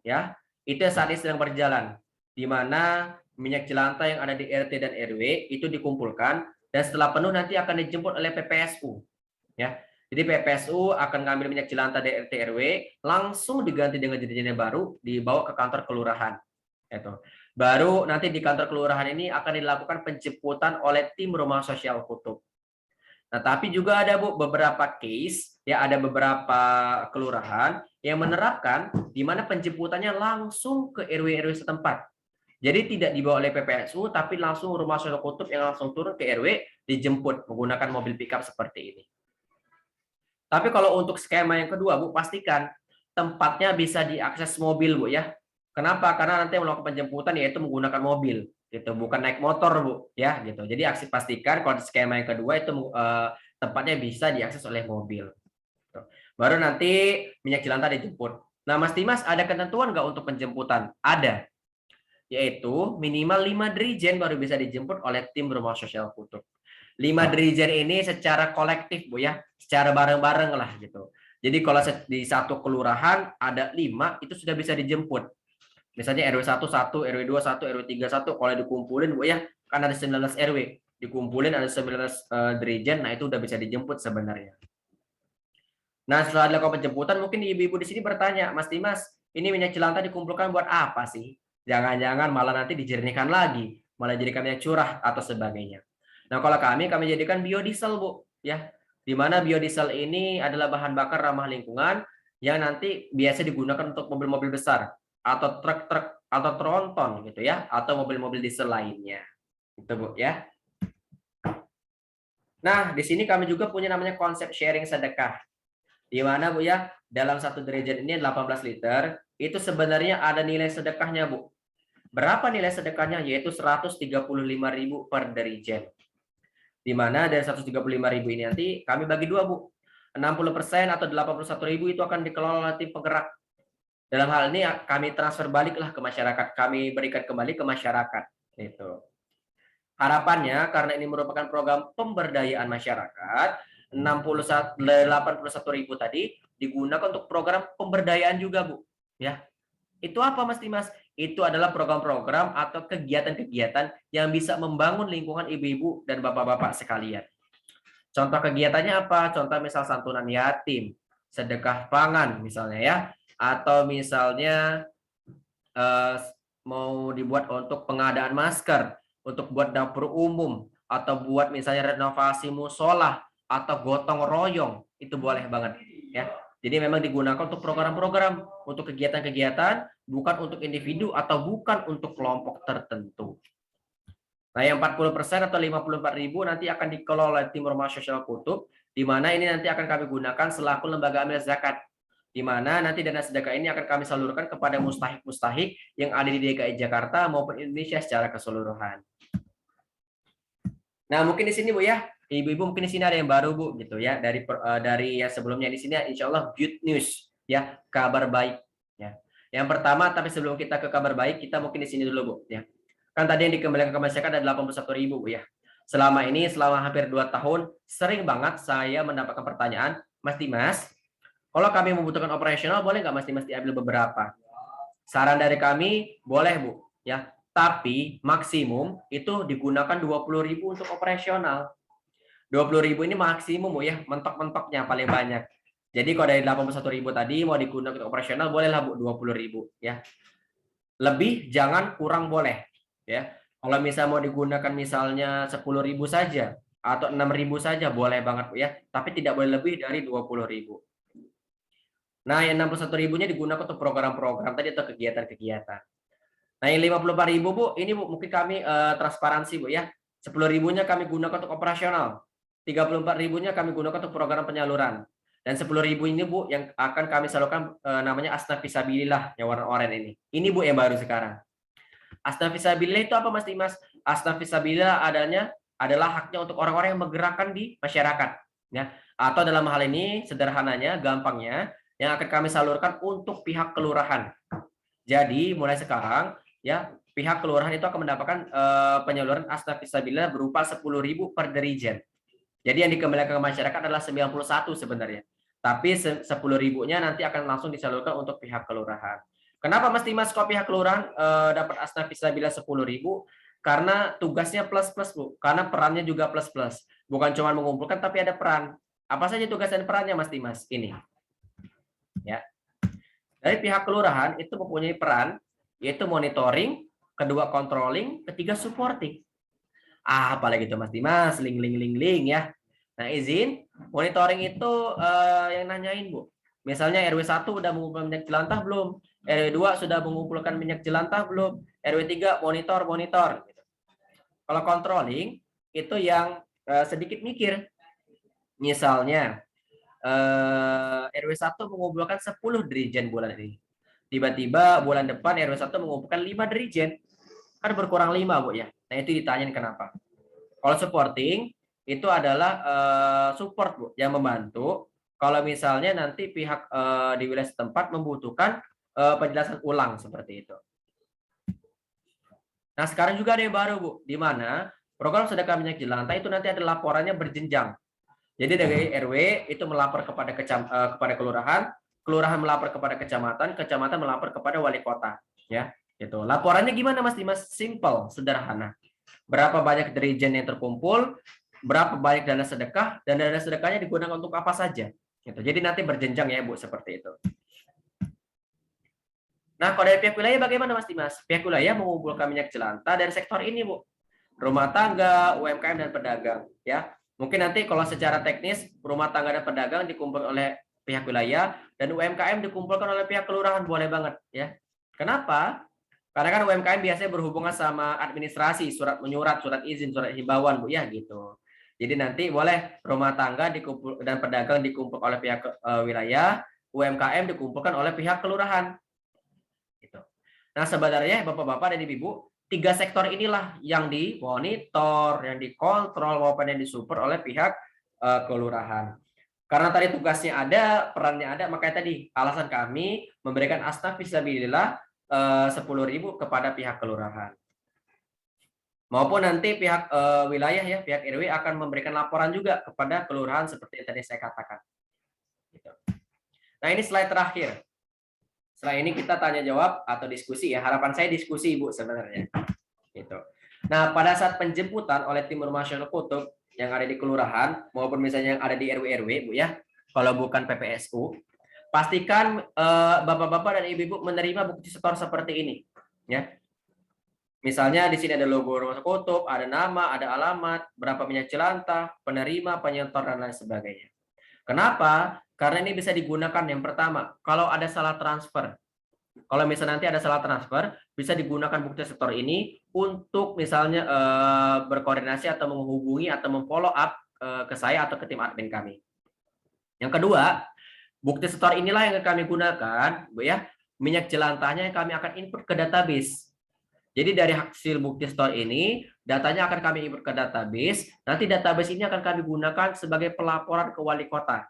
S1: ya, itu saat ini sedang berjalan, di mana minyak jelantah yang ada di RT dan RW itu dikumpulkan dan setelah penuh nanti akan dijemput oleh PPSU. Ya. Jadi PPSU akan ngambil minyak jelantah dari RT RW, langsung diganti dengan jenis baru, dibawa ke kantor kelurahan. Itu. Baru nanti di kantor kelurahan ini akan dilakukan penjemputan oleh tim Rumah Sosial Kutub. Nah, tapi juga ada Bu beberapa case, ya ada beberapa kelurahan yang menerapkan di mana penjemputannya langsung ke RW-RW setempat. Jadi tidak dibawa oleh PPSU, tapi langsung Rumah Sosial Kutub yang langsung turun ke RW dijemput menggunakan mobil pickup seperti ini. Tapi kalau untuk skema yang kedua, Bu, pastikan tempatnya bisa diakses mobil, Bu ya. Kenapa? Karena nanti melakukan penjemputan yaitu menggunakan mobil, gitu, bukan naik motor, Bu, ya, gitu. Jadi pastikan kalau skema yang kedua itu tempatnya bisa diakses oleh mobil. Gitu. Baru nanti minyak jelantah dijemput. Nah, Mas Dimas, ada ketentuan nggak untuk penjemputan? Ada, yaitu minimal 5 dirijen baru bisa dijemput oleh tim Rumah Sosial Kutub. 5 dirijen ini secara kolektif, Bu ya, secara bareng-bareng lah gitu. Jadi kalau di satu kelurahan ada 5 itu sudah bisa dijemput. Misalnya RW 1 1, RW 2 1, RW 3 1, kalau dikumpulin, Bu ya, kan ada 19 RW. Dikumpulin ada 19 dirijen, nah itu udah bisa dijemput sebenarnya. Nah, setelah dilakukan penjemputan, mungkin ibu-ibu di sini bertanya, Mas Dimas, ini minyak jelantah dikumpulkan buat apa sih? Jangan-jangan malah nanti dijernihkan lagi, malah jadikan minyak curah atau sebagainya. Nah, kalau kami jadikan biodiesel, Bu, ya. Di mana biodiesel ini adalah bahan bakar ramah lingkungan yang nanti biasa digunakan untuk mobil-mobil besar atau truk-truk atau tronton gitu ya, atau mobil-mobil diesel lainnya. Itu, Bu, ya. Nah, di sini kami juga punya namanya konsep sharing sedekah. Di mana Bu ya, dalam 1 dirijen ini 18 liter, itu sebenarnya ada nilai sedekahnya, Bu. Berapa nilai sedekahnya? Yaitu 135.000 per dirijen. Di mana dari 135.000 ini nanti kami bagi 2, Bu. 60% atau 81.000 itu akan dikelola oleh tim penggerak. Dalam hal ini kami transfer baliklah ke masyarakat, kami berikan kembali ke masyarakat. Itu. Harapannya karena ini merupakan program pemberdayaan masyarakat, 81.000 tadi digunakan untuk program pemberdayaan juga, Bu. Ya. Itu apa, Mas Dimas? Itu adalah program-program atau kegiatan-kegiatan yang bisa membangun lingkungan ibu-ibu dan bapak-bapak sekalian. Contoh kegiatannya apa? Contoh misal santunan yatim, sedekah pangan misalnya ya, atau misalnya mau dibuat untuk pengadaan masker, untuk buat dapur umum, atau buat misalnya renovasi musola atau gotong royong, itu boleh banget ya. Jadi memang digunakan untuk program-program, untuk kegiatan-kegiatan, bukan untuk individu atau bukan untuk kelompok tertentu. Nah, yang 40% atau 54.000 nanti akan dikelola oleh tim Rumah Sosial Kutub, di mana ini nanti akan kami gunakan selaku lembaga amil zakat, di mana nanti dana sedekah ini akan kami salurkan kepada mustahik-mustahik yang ada di DKI Jakarta maupun Indonesia secara keseluruhan. Nah, mungkin di sini Bu ya, ibu-ibu mungkin di sini ada yang baru Bu gitu ya, dari yang sebelumnya di sini insya Allah good news ya, kabar baik ya. Yang pertama, tapi sebelum kita ke kabar baik, kita mungkin di sini dulu Bu ya. Kan tadi yang dikembalikan ke masyarakat ada 81.000 Bu ya. Selama hampir 2 tahun sering banget saya mendapatkan pertanyaan, Mas Dimas, kalau kami membutuhkan operasional boleh nggak Mas Dimas diambil beberapa? Saran dari kami boleh Bu ya. Tapi maksimum itu digunakan 20.000 untuk operasional. 20.000 ini maksimum Bu ya, mentok-mentoknya paling banyak. Jadi kalau dari 81.000 tadi mau digunakan untuk operasional bolehlah Bu 20.000 ya. Lebih jangan, kurang boleh ya. Kalau misalnya mau digunakan misalnya 10.000 saja atau 6.000 saja boleh banget Bu ya, tapi tidak boleh lebih dari 20.000. Nah, yang 61.000-nya digunakan untuk program-program tadi atau kegiatan-kegiatan. Nah, yang 54.000 Bu, ini Bu mungkin kami transparansi Bu ya. 10.000-nya kami gunakan untuk operasional. 34.000-nya kami gunakan untuk program penyaluran. Dan 10.000 ini Bu yang akan kami salurkan namanya Asnaf Fisabilillah yang warna oranye ini. Ini Bu yang baru sekarang. Asnaf Fisabilillah itu apa Mas Dimas? Asnaf Fisabilillah adalah haknya untuk orang-orang yang menggerakkan di masyarakat, ya. Atau dalam hal ini sederhananya, gampangnya, yang akan kami salurkan untuk pihak kelurahan. Jadi mulai sekarang, ya, pihak kelurahan itu akan mendapatkan penyaluran Asnaf Fisabilillah berupa 10.000 per dirijen. Jadi yang dikembalikan ke masyarakat adalah 91 sebenarnya. Tapi 10.000-nya nanti akan langsung disalurkan untuk pihak kelurahan. Kenapa Mas Dimas kok pihak kelurahan dapat Asnaf Fisabilillah 10.000? Karena tugasnya plus-plus Bu. Karena perannya juga plus-plus. Bukan cuma mengumpulkan tapi ada peran. Apa saja tugas dan perannya Mas Dimas? Ini. Ya. Dari pihak kelurahan itu mempunyai peran yaitu monitoring, kedua controlling, ketiga supporting. Apalagi itu Mas Dimas, link ya. Nah, izin monitoring itu yang nanyain Bu. Misalnya RW 1 udah mengumpulkan minyak jelantah belum? RW 2 sudah mengumpulkan minyak jelantah belum? RW 3 monitor. Kalau controlling itu yang sedikit mikir. Misalnya RW 1 mengumpulkan 10 dirijen bulan ini. Tiba-tiba bulan depan RW 1 mengumpulkan 5 dirijen. Kan berkurang 5 Bu ya. Nah, itu ditanyain kenapa. Kalau supporting itu adalah support Bu yang membantu kalau misalnya nanti pihak di wilayah setempat membutuhkan penjelasan ulang seperti itu. Nah, sekarang juga ada yang baru Bu, di mana program sedekah minyak jelantah itu nanti ada laporannya berjenjang. Jadi dari RW itu melapor kepada kepada kelurahan, kelurahan melapor kepada kecamatan, kecamatan melapor kepada wali kota, ya. Itu. Laporannya gimana Mas Dimas? Simple, sederhana. Berapa banyak dirijen yang terkumpul, berapa banyak dana sedekah, dan dana sedekahnya digunakan untuk apa saja. Gitu. Jadi nanti berjenjang ya Bu, seperti itu. Nah, kalau dari pihak wilayah bagaimana Mas Dimas? Pihak wilayah mengumpulkan minyak jelantah dari sektor ini Bu. Rumah tangga, UMKM, dan pedagang. Ya, mungkin nanti kalau secara teknis, rumah tangga dan pedagang dikumpulkan oleh pihak wilayah, dan UMKM dikumpulkan oleh pihak kelurahan, boleh banget. Ya. Kenapa? Karena kan UMKM biasanya berhubungan sama administrasi, surat menyurat, surat izin, surat himbauan Bu, ya gitu. Jadi nanti boleh rumah tangga dikumpul dan pedagang dikumpul oleh pihak wilayah, UMKM dikumpulkan oleh pihak kelurahan. Gitu. Nah, sebenarnya Bapak-bapak dan Ibu, 3 sektor inilah yang dimonitor, yang dikontrol maupun yang disupport oleh pihak kelurahan. Karena tadi tugasnya ada, perannya ada, makanya tadi alasan kami memberikan Asnaf Fisabilillah 10.000 kepada pihak kelurahan. Maupun nanti pihak wilayah ya, pihak RW akan memberikan laporan juga kepada kelurahan seperti yang tadi saya katakan. Gitu. Nah, ini slide terakhir. Setelah ini kita tanya jawab atau diskusi ya. Harapan saya diskusi Ibu sebenarnya. Gitu. Nah, pada saat penjemputan oleh tim Rumah Nasional Kutub yang ada di kelurahan maupun misalnya yang ada di RW Bu ya, kalau bukan PPSU, pastikan Bapak-bapak dan Ibu-ibu menerima bukti setor seperti ini ya. Misalnya di sini ada logo Rumah Kutub, ada nama, ada alamat, berapa minyak jelantah, penerima, penyetor, dan lain sebagainya. Kenapa? Karena ini bisa digunakan yang pertama, kalau ada salah transfer. Kalau misalnya nanti ada salah transfer, bisa digunakan bukti setor ini untuk misalnya berkoordinasi atau menghubungi atau memfollow up ke saya atau ke tim admin kami. Yang kedua, bukti setor inilah yang kami gunakan, Bu ya, minyak jelantahnya yang kami akan input ke database. Jadi dari hasil bukti store ini, datanya akan kami input ke database. Nanti database ini akan kami gunakan sebagai pelaporan ke wali kota.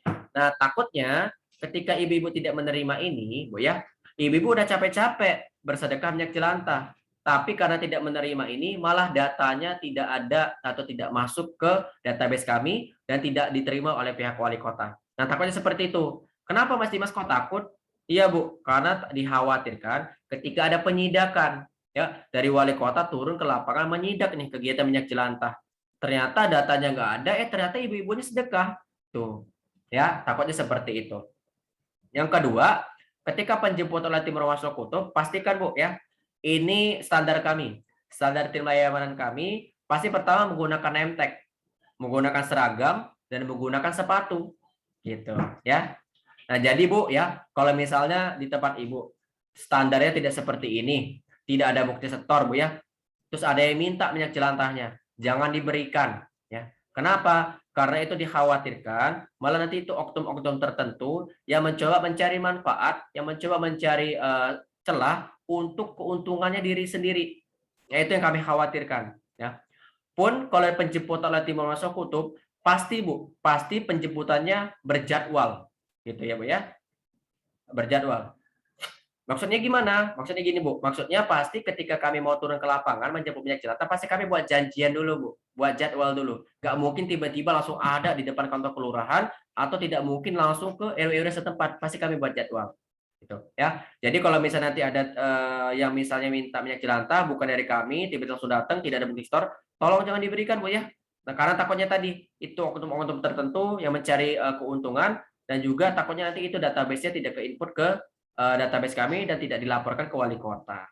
S1: Nah, takutnya ketika ibu-ibu tidak menerima ini, Bu ya, ibu-ibu udah capek-capek bersedekah minyak jelantah. Tapi karena tidak menerima ini, malah datanya tidak ada atau tidak masuk ke database kami dan tidak diterima oleh pihak wali kota. Nah, takutnya seperti itu. Kenapa Mas Dimas kok takut? Iya Bu, karena dikhawatirkan ketika ada penyidakan ya dari wali kota turun ke lapangan menyidak nih kegiatan minyak jelantah. Ternyata datanya nggak ada, ternyata ibu-ibunya sedekah. Tuh. Ya, takutnya seperti itu. Yang kedua, ketika penjemputan oleh tim Rumah Nasional Kutub, pastikan Bu ya, ini standar kami. Standar tim layanan kami pasti pertama menggunakan name tag, menggunakan seragam dan menggunakan sepatu. Gitu, ya. Nah, jadi Bu ya, kalau misalnya di tempat Ibu standarnya tidak seperti ini, tidak ada bukti setor Bu ya. Terus ada yang minta minyak jelantahnya, jangan diberikan ya. Kenapa? Karena itu dikhawatirkan malah nanti itu oknum-oknum tertentu yang mencoba mencari manfaat, yang mencoba mencari celah untuk keuntungannya diri sendiri. Ya, itu yang kami khawatirkan. Ya. Pun kalau penjemputan oleh tim Muhammad Kutub, pasti Bu, pasti penjemputannya berjadwal. Gitu ya Bu ya. Berjadwal. Maksudnya gimana? Maksudnya gini Bu, maksudnya pasti ketika kami mau turun ke lapangan menjemput minyak jelantah, pasti kami buat janjian dulu Bu, buat jadwal dulu. Nggak mungkin tiba-tiba langsung ada di depan kantor kelurahan, atau tidak mungkin langsung ke RW setempat, pasti kami buat jadwal. Gitu ya. Jadi kalau misalnya nanti ada yang misalnya minta minyak jelantah bukan dari kami, tiba-tiba langsung datang, tidak ada bukti store, tolong jangan diberikan Bu ya. Nah, karena takutnya tadi itu oknum-oknum tertentu yang mencari keuntungan, dan juga takutnya nanti itu database-nya tidak ke input ke database kami dan tidak dilaporkan ke wali kota.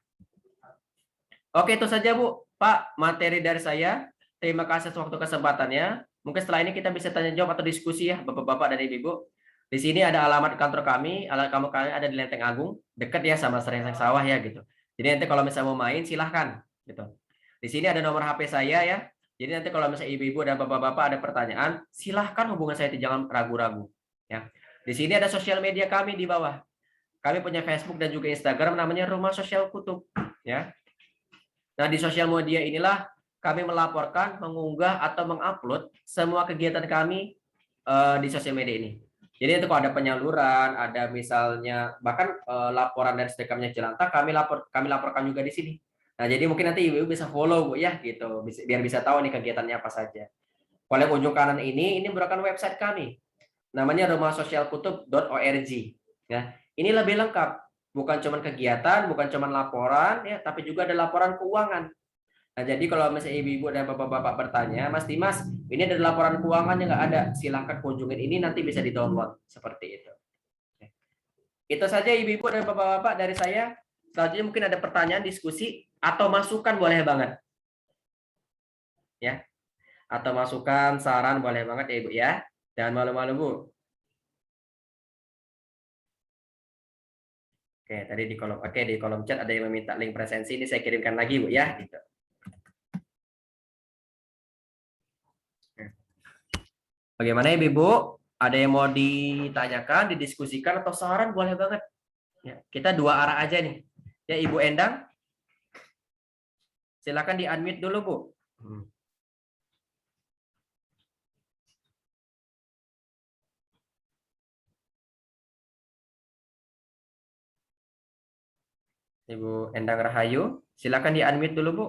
S1: Oke, itu saja Bu. Pak, materi dari saya. Terima kasih atas waktu kesempatannya. Mungkin setelah ini kita bisa tanya jawab atau diskusi ya, Bapak-bapak dan Ibu-ibu. Di sini ada alamat kantor kami. Alamat kami ada di Lenteng Agung, dekat ya sama Serengseng Sawah ya gitu. Jadi nanti kalau misalnya mau main silahkan gitu. Di sini ada nomor HP saya ya. Jadi nanti kalau misalnya ibu-ibu dan bapak-bapak ada pertanyaan, silahkan hubungan saya, jangan ragu-ragu ya. Di sini ada sosial media kami di bawah. Kami punya Facebook dan juga Instagram namanya Rumah Sosial Kutub ya. Nah, di sosial media inilah kami melaporkan, mengunggah atau mengupload semua kegiatan kami di sosial media ini. Jadi itu kalau ada penyaluran, ada misalnya bahkan laporan dari sedekamnya jelantah kami laporkan juga di sini. Nah, jadi mungkin nanti ibu bisa follow Bu ya gitu, biar bisa tahu nih kegiatannya apa saja. Kalau yang ujung kanan ini merupakan website kami. Namanya rumahsosialkutub.org ya. Ini lebih lengkap, bukan cuma kegiatan, bukan cuma laporan ya, tapi juga ada laporan keuangan. Nah, jadi kalau misalnya ibu-ibu dan bapak-bapak bertanya, Mas Dimas, ini ada laporan keuangan yang nggak ada, silahkan kunjungin ini, nanti bisa di-download seperti itu. Itu saja ibu-ibu dan bapak-bapak dari saya. Selanjutnya mungkin ada pertanyaan, diskusi atau masukan boleh banget. Ya. Atau masukan, saran boleh banget ya Ibu ya. Jangan malu-malu Bu. Oke, tadi di kolom chat ada yang meminta link presensi, ini saya kirimkan lagi Bu ya, gitu. Bagaimana Ibu? Ada yang mau ditanyakan, didiskusikan atau saran boleh banget. Ya, kita dua arah aja nih. Ya Ibu Endang, silakan di-unmute dulu Bu. Ibu Endang Rahayu, silakan di-unmute dulu Bu.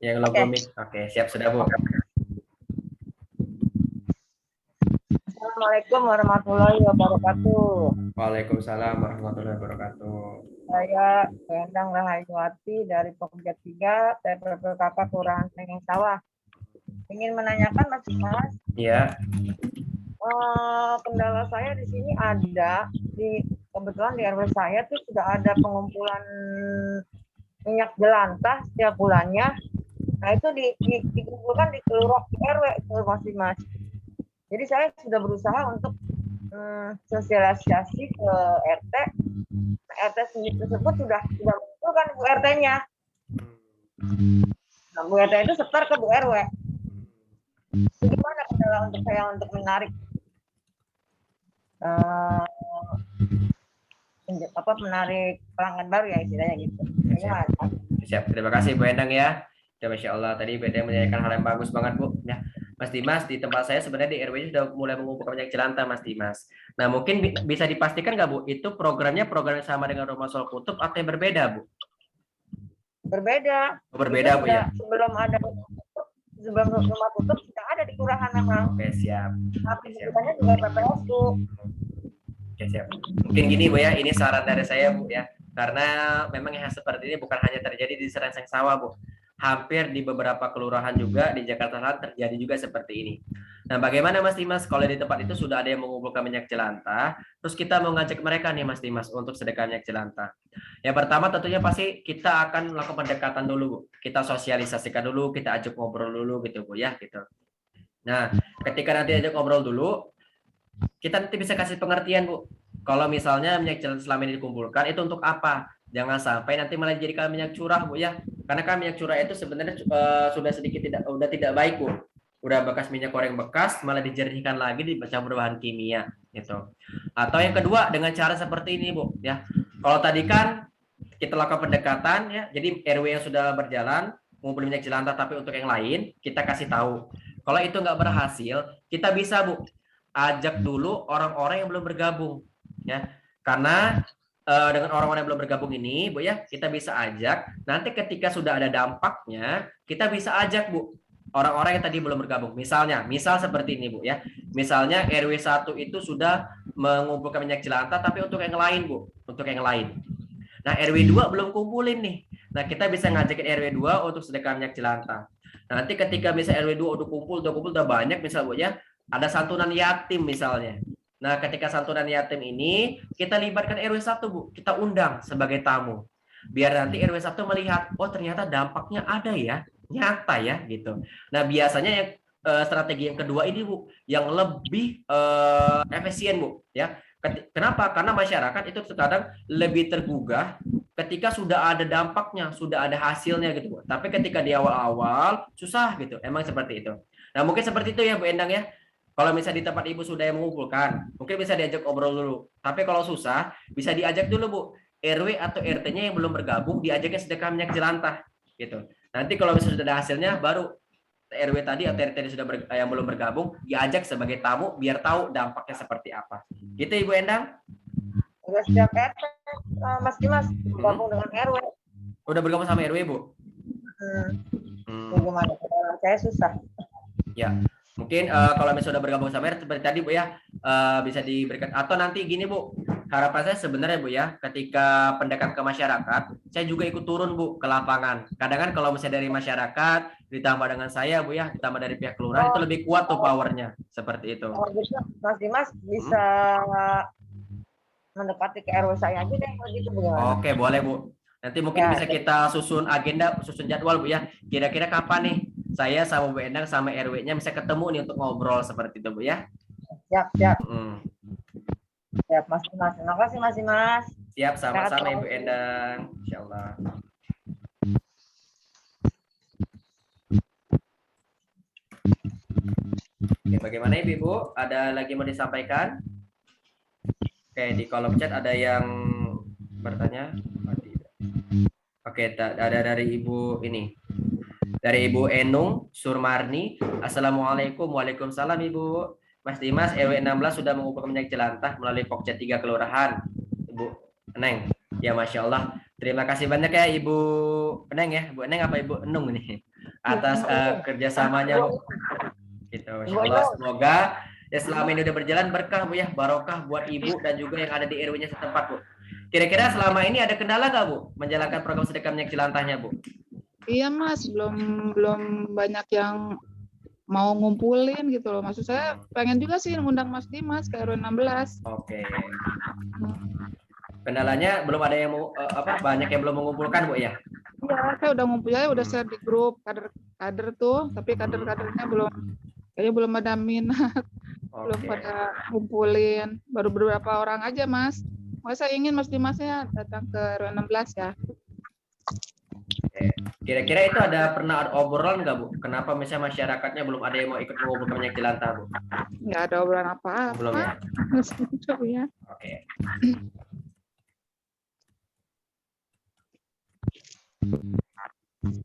S1: Yang logo mic. Oke, siap sudah Bu.
S4: Assalamualaikum warahmatullahi wabarakatuh.
S1: Waalaikumsalam warahmatullahi wabarakatuh.
S4: Saya Endang Rahayuwati dari Pokja 3, TPPKK Kelurahan Serengseng Sawah. Ingin menanyakan Mas Dimas,
S1: Iya.
S4: kendala saya di sini ada kebetulan di RW saya tuh sudah ada pengumpulan minyak jelantah setiap bulannya. Nah itu dikumpulkan di RW itu Mas Dimas. Jadi saya sudah berusaha untuk sosialisasi ke RT. RT sendiri tersebut sudah mengumpulkan Bu RT-nya. Nah, Bu RT itu setor ke Bu RW. Gimana kendala untuk saya untuk menarik menarik pelanggan baru ya istilahnya gitu.
S1: Siap. Terima kasih Bu Endang ya. Ya Masya Allah, tadi Bu Endang menanyakan hal yang bagus banget Bu. Ya, Mas Dimas, di tempat saya sebenarnya di RW sudah mulai mengumpulkan minyak jelantah Mas Dimas. Nah, mungkin bisa dipastikan nggak Bu, itu programnya program yang sama dengan Rumah Sosial Kutub atau yang berbeda Bu?
S4: Berbeda.
S1: Berbeda Bu ya?
S4: Sebelum Rumah Kutub sudah ada di kelurahan memang.
S1: Oke, siap.
S4: Tapi sebenarnya juga PPSU.
S1: Oke, siap. Mungkin gini Bu ya, ini saran dari saya Bu ya. Karena memang yang seperti ini bukan hanya terjadi di Serengseng Sawah Bu. Hampir di beberapa kelurahan juga di Jakarta Selatan terjadi juga seperti ini. Nah, bagaimana Mas Dimas kalau di tempat itu sudah ada yang mengumpulkan minyak jelantah, terus kita mau ngajak mereka nih Mas Dimas untuk sedekah minyak jelantah. Yang pertama tentunya pasti kita akan melakukan pendekatan dulu Bu. Kita sosialisasikan dulu, kita ajak ngobrol dulu gitu Bu ya gitu. Nah, ketika nanti ajak ngobrol dulu, kita nanti bisa kasih pengertian Bu. Kalau misalnya minyak jelantah selama ini dikumpulkan itu untuk apa? Jangan sampai nanti malah dijadikan minyak curah, Bu ya. Karena kan minyak curah itu sebenarnya sudah sedikit tidak baik, Bu. Udah bekas minyak goreng bekas malah dijernihkan lagi dicampur bahan kimia gitu. Atau yang kedua dengan cara seperti ini, Bu ya. Kalau tadi kan kita lakukan pendekatan ya. Jadi RW yang sudah berjalan ngumpul minyak jelantah tapi untuk yang lain kita kasih tahu. Kalau itu nggak berhasil, kita bisa, Bu, ajak dulu orang-orang yang belum bergabung ya. Karena dengan orang-orang yang belum bergabung ini, Bu ya, kita bisa ajak. Nanti ketika sudah ada dampaknya, kita bisa ajak, Bu, orang-orang yang tadi belum bergabung. Misal seperti ini, Bu ya. Misalnya RW 1 itu sudah mengumpulkan minyak jelantah tapi untuk yang lain, Bu, untuk yang lain. Nah, RW 2 belum kumpulin nih. Nah, kita bisa ngajakin RW 2 untuk sedekah minyak jelantah. Nanti ketika misalnya RW 2 udah banyak, misal, Bu ya, ada santunan yatim misalnya. Nah, ketika santunan yatim ini, kita libatkan RW 1, Bu. Kita undang sebagai tamu. Biar nanti RW 1 melihat, oh ternyata dampaknya ada ya, nyata ya, gitu. Nah, biasanya yang strategi yang kedua ini, Bu, yang lebih efisien, Bu, ya. Kenapa? Karena masyarakat itu terkadang lebih tergugah ketika sudah ada dampaknya, sudah ada hasilnya gitu, Bu. Tapi ketika di awal-awal susah gitu. Emang seperti itu. Nah, mungkin seperti itu ya, Bu Endang ya. Kalau misalnya di tempat Ibu sudah yang mengumpulkan, mungkin bisa diajak obrol dulu. Tapi kalau susah, bisa diajak dulu, Bu. RW atau RT-nya yang belum bergabung diajaknya sedekah minyak jelantah gitu. Nanti kalau misalnya sudah ada hasilnya, baru RW tadi atau RT yang belum bergabung diajak sebagai tamu biar tahu dampaknya seperti apa. Gitu Ibu Endang?
S4: Udah setiap RT, Mas Dimas bergabung dengan RW.
S1: Udah bergabung sama RW, Bu?
S4: Gimana? Saya susah.
S1: Ya, mungkin kalau misalnya sudah bergabung sama RW seperti tadi, Bu ya, bisa diberikan. Atau nanti gini, Bu, harapan saya sebenarnya, Bu ya, ketika pendekatan ke masyarakat, saya juga ikut turun, Bu, ke lapangan. Kadang kan kalau misalnya dari masyarakat ditambah dengan saya, Bu ya, ditambah dari pihak kelurahan, itu lebih kuat tuh powernya, seperti itu.
S4: Oh, bisa, Mas Dimas bisa mendekati ke RW saya aja deh, kalau gitu bagaimana?
S1: Oke, boleh, Bu. Nanti mungkin
S4: Ya,
S1: bisa kita susun agenda, susun jadwal, Bu ya. Kira-kira kapan nih saya sama Bu Endang sama RW-nya bisa ketemu nih untuk ngobrol seperti itu, Bu ya.
S4: Siap. Siap, Mas Dimas. Terima kasih, Mas Dimas.
S1: Siap, sama-sama Ibu Endang. Insyaallah. Oke, bagaimana Ibu? Ada lagi mau disampaikan? Oke, di kolom chat ada yang bertanya. Oke, ada dari Ibu ini. Dari Ibu Enung Surmarni. Assalamualaikum. Waalaikumsalam Ibu. Mas Dimas, RW 16 sudah mengumpulkan minyak jelantah melalui Pokja 3 Kelurahan. Ibu Eneng. Ya, Masya Allah. Terima kasih banyak ya Ibu Eneng ya. Ibu Eneng apa Ibu Enung nih? Atas kerjasamanya, Bu. Gitu. Masya Allah. Semoga ya selama ini udah berjalan berkah, Bu ya. Barokah buat Ibu dan juga yang ada di RW-nya setempat, Bu. Kira-kira selama ini ada kendala nggak, Bu, menjalankan program sedekah minyak jelantahnya, Bu?
S2: Iya Mas, belum banyak yang mau ngumpulin gitu loh. Maksud saya pengen juga sih ngundang Mas Dimas ke RW 16.
S1: Oke. Kendalanya belum ada yang mau banyak yang belum mengumpulkan, Bu ya?
S2: Iya, saya udah ngumpul ya, udah share di grup kader tuh, tapi kader-kadernya kayaknya belum ada minat, belum pada ngumpulin. Baru beberapa orang aja Mas. Saya ingin Mas Dimasnya datang ke RW 16 ya.
S1: Kira-kira itu pernah ada obrolan nggak, Bu? Kenapa misalnya masyarakatnya belum ada yang mau ikut mengumpulkan minyak jelantah, Bu?
S2: Nggak ada obrolan apa-apa.
S1: Belum ya?
S2: Ya.
S1: Oke.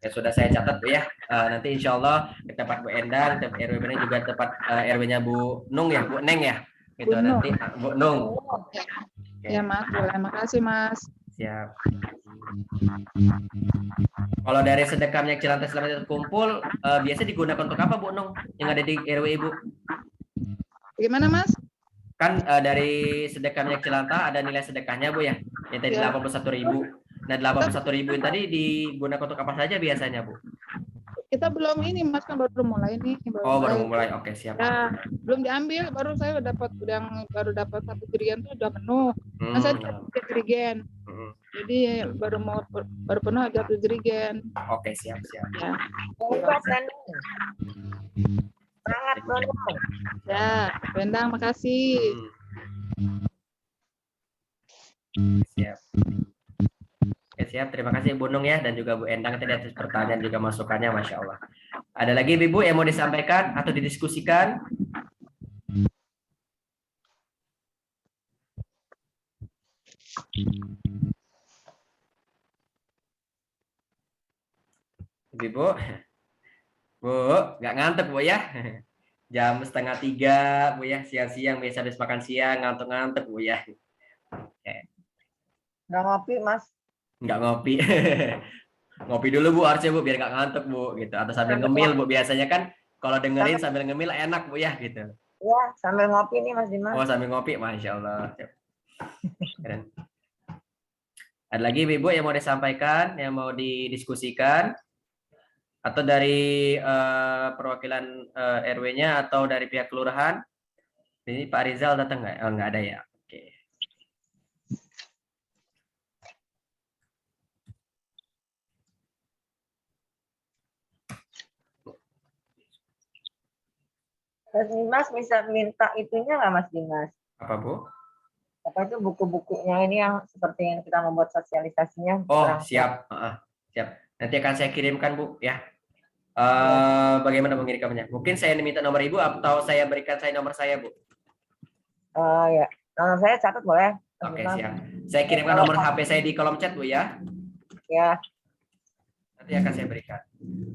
S1: Ya sudah saya catat, Bu ya. Nanti insya Allah ke tempat Bu Endang, tempat RW ini juga tempat RW-nya Bu Nung ya, Bu Neng ya. Gitu
S2: Bu
S1: nanti Bu Nung.
S2: Ya Mas, boleh. Makasih Mas.
S1: Siap. Kalau dari sedekah minyak jelantah selama itu kumpul, biasa digunakan untuk apa, Bu Nung? Yang ada di RW Ibu?
S2: Gimana Mas?
S1: Kan dari sedekah minyak jelantah ada nilai sedekahnya, Bu ya. Yang tadi 81.000. Nah, 81.000 yang tadi digunakan untuk apa saja biasanya, Bu?
S2: Kita belum ini Mas, kan baru mulai nih.
S1: Baru mulai. Oke, siap.
S2: Ya, belum diambil, baru dapat 1 jerigen tuh udah penuh. Nah, saya 3 jerigen. Jadi baru penuh 1 jerigen.
S1: Oke, siap.
S2: Ya.
S4: Sangat penuh.
S2: Ya, Bendang, makasih.
S1: Siap. Oke, siap. Terima kasih Bu Nung ya dan juga Bu Endang tadi atas pertanyaan juga masukannya, Masya Allah. Ada lagi Ibu yang mau disampaikan atau didiskusikan? Ibu, Bu, nggak ngantuk Bu ya? Jam 2:30 Bu ya, siang-siang biasa habis makan siang, ngantuk-ngantuk Bu ya.
S4: Nggak ngopi, Mas.
S1: Nggak ngopi. Ngopi dulu Bu harusnya Bu biar nggak ngantuk Bu gitu. Atau sambil ngemil Bu, biasanya kan kalau dengerin sambil ngemil enak Bu ya gitu.
S4: Ya, sambil ngopi nih Mas Dimas.
S1: Oh sambil ngopi, Masya Allah. Keren. Ada lagi Ibu yang mau disampaikan, yang mau didiskusikan? Atau dari perwakilan RW-nya atau dari pihak kelurahan? Ini Pak Rizal datang nggak? Oh, nggak ada ya. Oke.
S4: Mas Dimas bisa minta itunya nggak Mas Dimas?
S1: Apa Bu?
S4: Apa itu buku-bukunya ini yang seperti yang kita membuat sosialisasinya?
S1: Oh siap, siap. Nanti akan saya kirimkan Bu ya. Bagaimana mengirimkannya? Mungkin saya minta nomor Ibu atau saya berikan saya nomor saya Bu?
S4: Ya, nomor saya catat boleh?
S1: Oke siap. Saya kirimkan nomor HP saya di kolom chat Bu ya.
S4: Ya.
S1: Nanti akan saya berikan.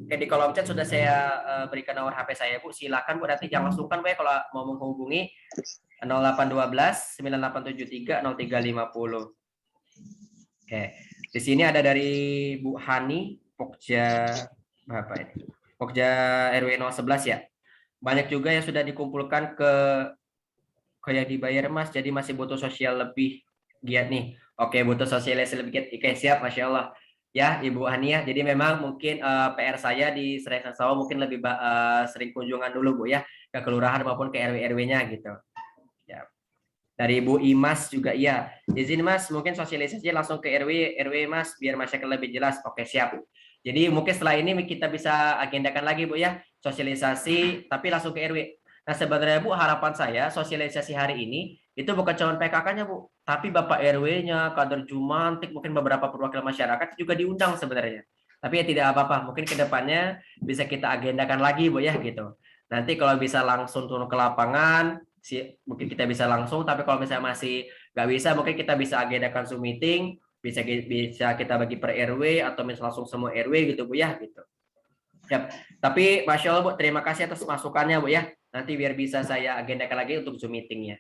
S1: Oke, di kolom chat sudah saya berikan nomor HP saya Bu. Silakan Bu, nanti jangan sungkan Bu ya kalau mau menghubungi 0812 9873 0350. Oke. Di sini ada dari Bu Hani Pokja apa ini? Pokja RW 011 ya. Banyak juga yang sudah dikumpulkan ke kayak dibayar Mas, jadi masih butuh sosial lebih giat nih. Oke, butuh sosialisasi lebih giat. Oke, siap, Masya Allah. Ya, Ibu Hani ya. Jadi memang mungkin PR saya di Serai Sasawa mungkin lebih sering kunjungan dulu Bu ya ke kelurahan maupun ke RW-RW-nya gitu. Ya. Dari Ibu Imas juga iya. Izin Mas, mungkin sosialisasi langsung ke RW Mas biar masyarakat lebih jelas. Oke, siap. Jadi mungkin setelah ini kita bisa agendakan lagi Bu ya, sosialisasi tapi langsung ke RW. Nah, sebenarnya Bu, harapan saya sosialisasi hari ini itu bukan cuma PKK-nya Bu, tapi Bapak RW-nya, kader Jumantik, mungkin beberapa perwakilan masyarakat juga diundang sebenarnya. Tapi ya tidak apa-apa, mungkin ke depannya bisa kita agendakan lagi Bu ya gitu. Nanti kalau bisa langsung turun ke lapangan, mungkin kita bisa langsung, tapi kalau misalnya masih nggak bisa, mungkin kita bisa agendakan Zoom meeting, bisa kita bagi per RW atau misalnya langsung semua RW gitu Bu ya gitu. Yap. Tapi Masya Allah Bu, terima kasih atas masukannya Bu ya. Nanti biar bisa saya agendakan lagi untuk Zoom meetingnya.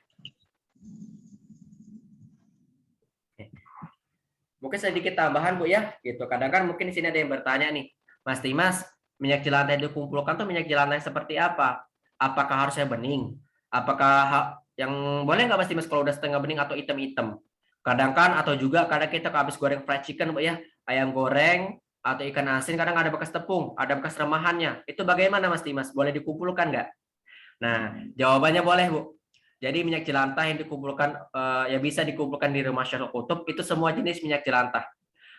S1: Mungkin sedikit tambahan Bu ya, gitu. Kadang kan mungkin di sini ada yang bertanya nih, Mas Dimas, minyak jelantah dikumpulkan tuh minyak jelantah seperti apa? Apakah harusnya bening? Apakah yang boleh nggak Mas Dimas kalau udah setengah bening atau hitam-hitam? Kadang kan atau juga kadang kita habis goreng fried chicken Bu ya, ayam goreng atau ikan asin kadang ada bekas tepung, ada bekas remahannya. Itu bagaimana Mas Dimas? Boleh dikumpulkan nggak? Nah, jawabannya boleh Bu. Jadi minyak jelantah yang dikumpulkan ya bisa dikumpulkan di rumah Syarul Kutub itu semua jenis minyak jelantah.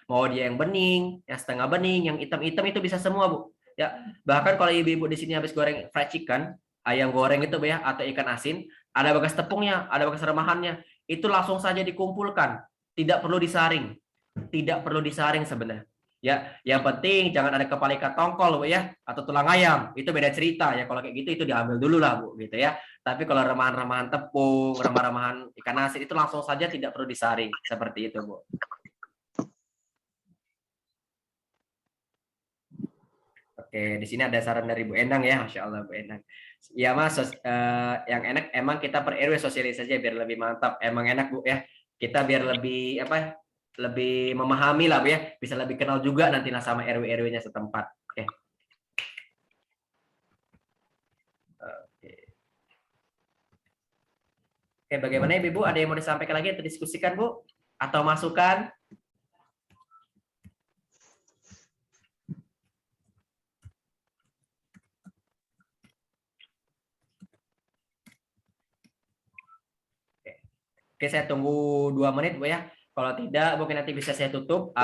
S1: Mau dia yang bening, yang setengah bening, yang hitam-hitam itu bisa semua Bu. Ya, bahkan kalau ibu-ibu di sini habis goreng fried chicken, ayam goreng itu Bu ya atau ikan asin, ada bekas tepungnya, ada bekas remahannya, itu langsung saja dikumpulkan, tidak perlu disaring. Tidak perlu disaring sebenarnya. Ya, yang penting jangan ada kepala ikan tongkol Bu ya atau tulang ayam. Itu beda cerita ya. Kalau kayak gitu itu diambil dulu lah Bu gitu ya. Tapi kalau remahan-remahan tepung, remahan-remahan ikan asin itu langsung saja tidak perlu disaring seperti itu Bu. Oke, di sini ada saran dari Bu Endang ya, Masya Allah Bu Endang. Ya Mas, yang enak emang kita per RW sosialisasi biar lebih mantap. Emang enak Bu ya. Kita biar lebih apa? Lebih memahami lah Bu ya, bisa lebih kenal juga nanti sama RW-RW-nya setempat. Oke. Oke, bagaimana Ibu? Ada yang mau disampaikan lagi atau diskusikan Bu? Atau masukan? Oke, saya tunggu 2 menit Bu ya. Kalau tidak, mungkin nanti bisa saya tutup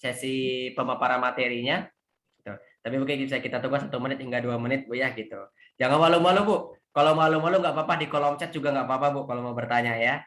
S1: sesi pemaparan materinya. Gitu. Tapi mungkin bisa kita tunggu 1 menit hingga 2 menit Bu ya gitu. Jangan malu-malu Bu. Kalau malu-malu nggak apa-apa, di kolom chat juga nggak apa-apa Bu kalau mau bertanya ya.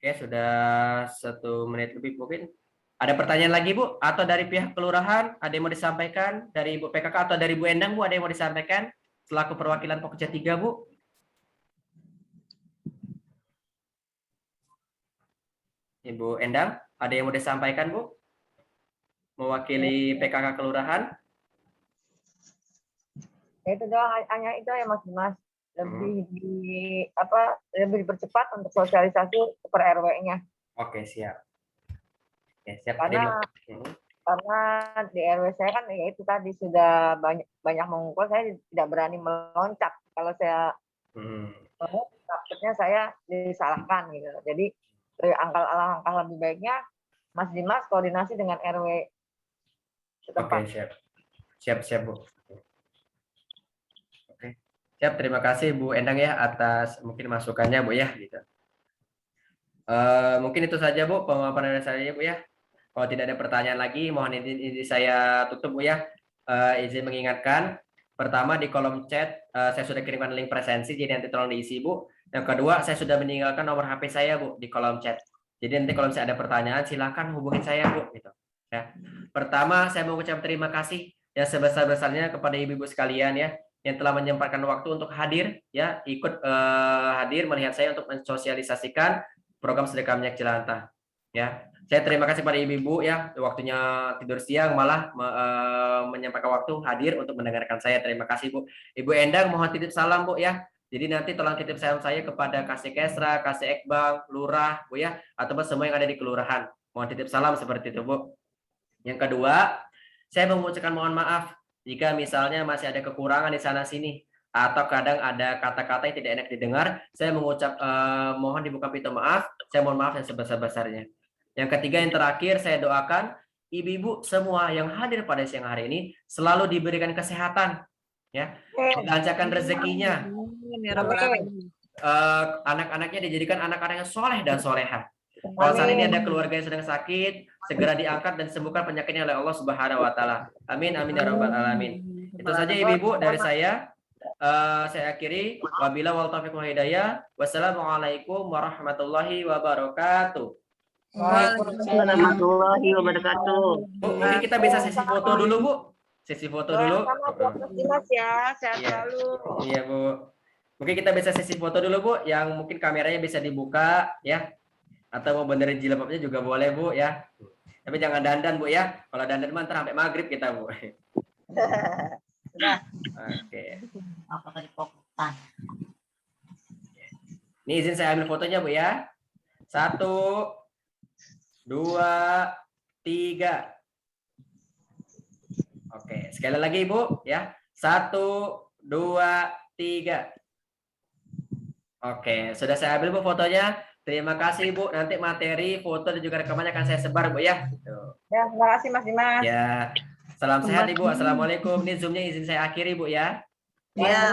S1: Oke, sudah 1 menit lebih mungkin. Ada pertanyaan lagi Bu? Atau dari pihak kelurahan ada yang mau disampaikan? Dari Ibu PKK atau dari Bu Endang Bu ada yang mau disampaikan? Selaku perwakilan Pokja 3 Bu? Ibu Endang, ada yang mau disampaikan Bu? Mewakili PKK kelurahan?
S4: Ya, itu doang, hanya itu ya Mas Dimas. Lebih lebih dipercepat untuk sosialisasi per RW-nya.
S1: Oke, siap. Oke, siap.
S4: Karena di RW saya kan ya itu tadi sudah banyak mengumpul, saya tidak berani meloncat. Kalau saya takutnya saya disalahkan gitu. Jadi alangkah lebih baiknya Mas Dimas koordinasi dengan RW setempat.
S1: Oke, siap Bu. Oke, siap. Terima kasih Bu Endang ya atas mungkin masukannya Bu ya gitu. Mungkin itu saja Bu pemaparan dari saya Bu ya. Kalau tidak ada pertanyaan lagi, mohon izin saya tutup Bu ya. Izin mengingatkan, pertama di kolom chat saya sudah kirimkan link presensi, jadi nanti tolong diisi Bu. Yang kedua, saya sudah meninggalkan nomor HP saya Bu di kolom chat. Jadi nanti kalau misalnya ada pertanyaan, silakan hubungin saya Bu. Gitu. Ya. Pertama, saya mau ucapkan terima kasih yang sebesar-besarnya kepada ibu-ibu sekalian ya yang telah menyempatkan waktu untuk hadir ya ikut hadir melihat saya untuk mensosialisasikan program sedekah minyak jelantah ya. Saya terima kasih pada ibu-ibu ya waktunya tidur siang malah menyempatkan waktu hadir untuk mendengarkan saya. Terima kasih Bu. Ibu Endang mohon titip salam Bu ya. Jadi nanti tolong titip salam saya kepada Kasih Kesra, Kasih Ekbang, Lurah Bu ya, ataupun semua yang ada di kelurahan. Mohon titip salam seperti itu Bu. Yang kedua, saya mengucapkan mohon maaf jika misalnya masih ada kekurangan di sana sini atau kadang ada kata-kata yang tidak enak didengar. Saya mengucap mohon dibuka pintu maaf. Saya mohon maaf yang sebesar-besarnya. Yang ketiga, yang terakhir, saya doakan ibu-ibu semua yang hadir pada siang hari ini selalu diberikan kesehatan, ya, dilancarkan rezekinya, anak-anaknya dijadikan anak-anak yang soleh dan soleha. Kalau saat ini ada keluarga yang sedang sakit, segera diangkat dan disembuhkan penyakitnya oleh Allah Subhanahu wa taala. Amin amin ya rabbal alamin. Itu saja ibu-ibu dari saya. Saya akhiri wabila wal taufiq wal hidayah. Wassalamualaikum warahmatullahi wabarakatuh.
S5: Waalaikumsalam warahmatullahi wabarakatuh.
S1: Bu, mungkin kita bisa sesi foto dulu, Bu. Sesi foto dulu.
S4: Mas ya, sehat selalu.
S1: Iya, Bu. Mungkin kita bisa sesi foto dulu, Bu, yang mungkin kameranya bisa dibuka ya. Atau mau benerin jilbabnya juga boleh Bu ya. Tapi jangan dandan Bu ya. Kalau dandan mah ntar sampai maghrib kita Bu. Oke.
S5: Apa tadi fokusan?
S1: Ini izin saya ambil fotonya Bu ya. 1, 2, 3. Oke, sekali lagi Bu ya. 1, 2, 3. Oke, sudah saya ambil Bu fotonya. Terima kasih Bu. Nanti materi, foto dan juga rekamannya akan saya sebar Bu ya.
S4: Ya, terima kasih Mas Dimas.
S1: Ya. Salam sehat Ibu. Assalamualaikum. Ini Zoom-nya izin saya akhiri Bu ya.
S4: Ya.